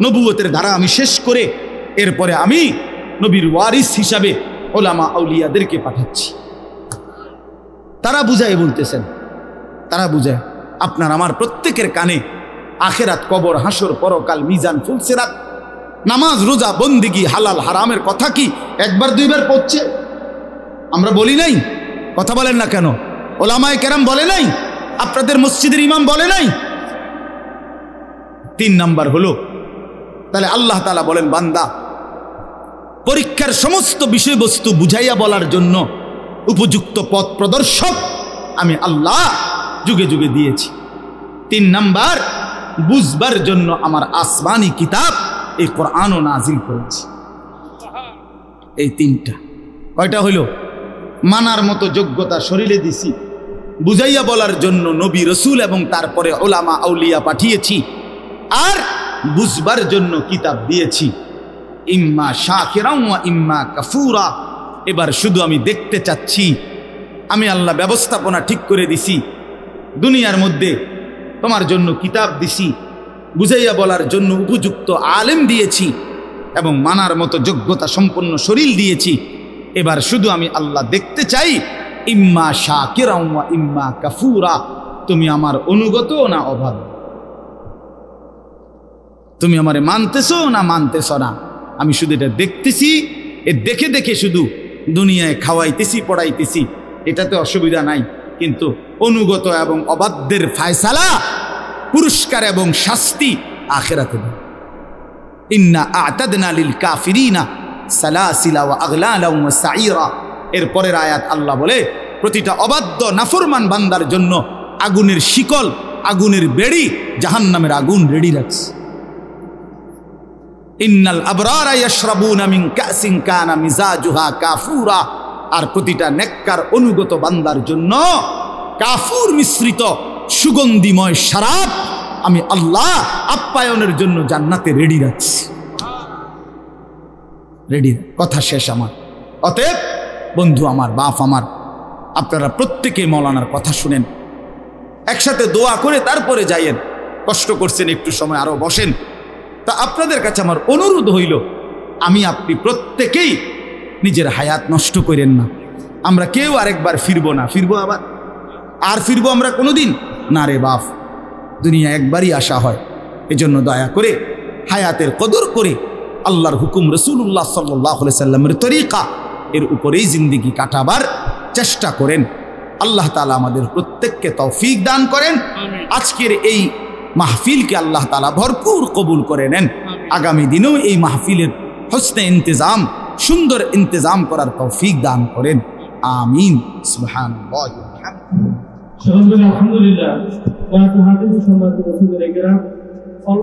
নবুয়তের ধারা আমি শেষ করে এরপরে আমি নবীর ওয়ারিস হিসাবে ওলামা আউলিয়াদেরকে পাঠাচ্ছি। তারা বুঝায় বলতেছেন, তারা বুঝায়। আপনার আমার প্রত্যেকের কানে আখেরাত, কবর, হাসর, পরকাল, মিজান, ফুলসিরাত, নামাজ, রোজা, বন্দিগি, হালাল হারামের কথা কি একবার দুইবার পড়ছে? আমরা বলি নাই? কথা বলেন না কেন? ওলামায়ে কেরাম বলে নাই? আপনাদের মসজিদের ইমাম বলে নাই? 3 নাম্বার হলো, তাহলে আল্লাহ তাআলা বলেন, বান্দা পরীক্ষার সমস্ত বিষয়বস্তু বুঝাইয়া বলার জন্য উপযুক্ত পথ প্রদর্শক আমি আল্লাহ যুগে যুগে দিয়েছি। 3 নাম্বার, বুঝবার জন্য আমার আসমানি কিতাব এই কোরআনও নাজিল করেছি। এই 3টা কয়টা হইল? মানার মতো যোগ্যতা শরীরে দিছি, বুঝাইয়া বলার জন্য নবী রসুল এবং তারপরে ওলামা আউলিয়া পাঠিয়েছি, আর বুঝবার জন্য কিতাব দিয়েছি। ইম্মা শাকিরান ওয়া ইম্মা কাফুরা। এবার শুধু আমি দেখতে চাচ্ছি, আমি আল্লাহ ব্যবস্থাপনা ঠিক করে দিছি, দুনিয়ার মধ্যে তোমার জন্য কিতাব দিছি, বুঝাইয়া বলার জন্য উপযুক্ত আলেম দিয়েছি এবং মানার মতো যোগ্যতা সম্পন্ন শরীর দিয়েছি। এবার শুধু আমি আল্লাহ দেখতে চাই, ইম্মা শাকিরান ওয়া ইম্মা কাফুরা, তুমি আমার অনুগত না অবাধ্য, তুমি আমারে মানতেছো না মানতেছ না। আমি শুধু এটা দেখতেছি, এ দেখে দেখে শুধু দুনিয়ায় খাওয়াইতেছি, পড়াইতেছি, এটাতে অসুবিধা নাই, কিন্তু অনুগত এবং অবাধ্যের ফায়সালা, পুরস্কার এবং শাস্তি আখিরাতে দেব। ইন্না আ'তাদনা লিল কাফিরিনা সালাসিলা ওয়া আগলালা ওয়া সাইরা। এর পরের আয়াত আল্লাহ বলে, প্রতিটা অবাধ্য নাফরমান বান্দার জন্য আগুনের শিকল, আগুনের বেড়ি, জাহান্নামের আগুন রেডি রাখছে। ইন্নাল আবরারা ইয়াশরাবুনা মিন কাসিন কানা মিজাজুহা কাফুরা। আর প্রতিটা নেককার অনুগত বান্দার জন্য কাফুর মিশ্রিত সুগন্ধিময় শরাব আমি আল্লাহ আপ্যায়নের জন্য জান্নাতে রেডি রাখছি। রেডি, কথা শেষ আমার। অতএব বন্ধু আমার, বাপ আমার, আপনারা প্রত্যেকে মৌলানার কথা শুনেন, একসাথে দোয়া করে তারপরে যাইয়েন। কষ্ট করছেন, একটু সময় আরো বসেন। তা আপনাদের কাছে আমার অনুরোধ হইল, আমি আপনি প্রত্যেকেই নিজের হায়াত নষ্ট করেন না। আমরা কেউ আরেকবার ফিরবো না, ফিরবো আবার আর ফিরবো আমরা কোনোদিন না রে বাপ, দুনিয়া একবারই আসা হয়। এজন্য দয়া করে হায়াতের কদর করে আল্লাহর হুকুম, রাসূলুল্লাহ সাল্লাল্লাহু আলাইহি সাল্লামের তরিকা, এর উপরেই জিন্দেগি কাটাবার চেষ্টা করেন। আল্লাহ তাআলা আমাদের প্রত্যেককে তৌফিক দান করেন। আজকের এই মাহফিলকে আল্লাহ তাআলা ভরপুর কবুল করে নেন। আগামী দিনেও এই মাহফিলের হসনে ইন্তজাম, সুন্দর ইন্তজাম করার তৌফিক দান করেন। আমিন। সুবহানাল্লাহি ওয়া বিহামদিহি। আলহামদুলিল্লাহ।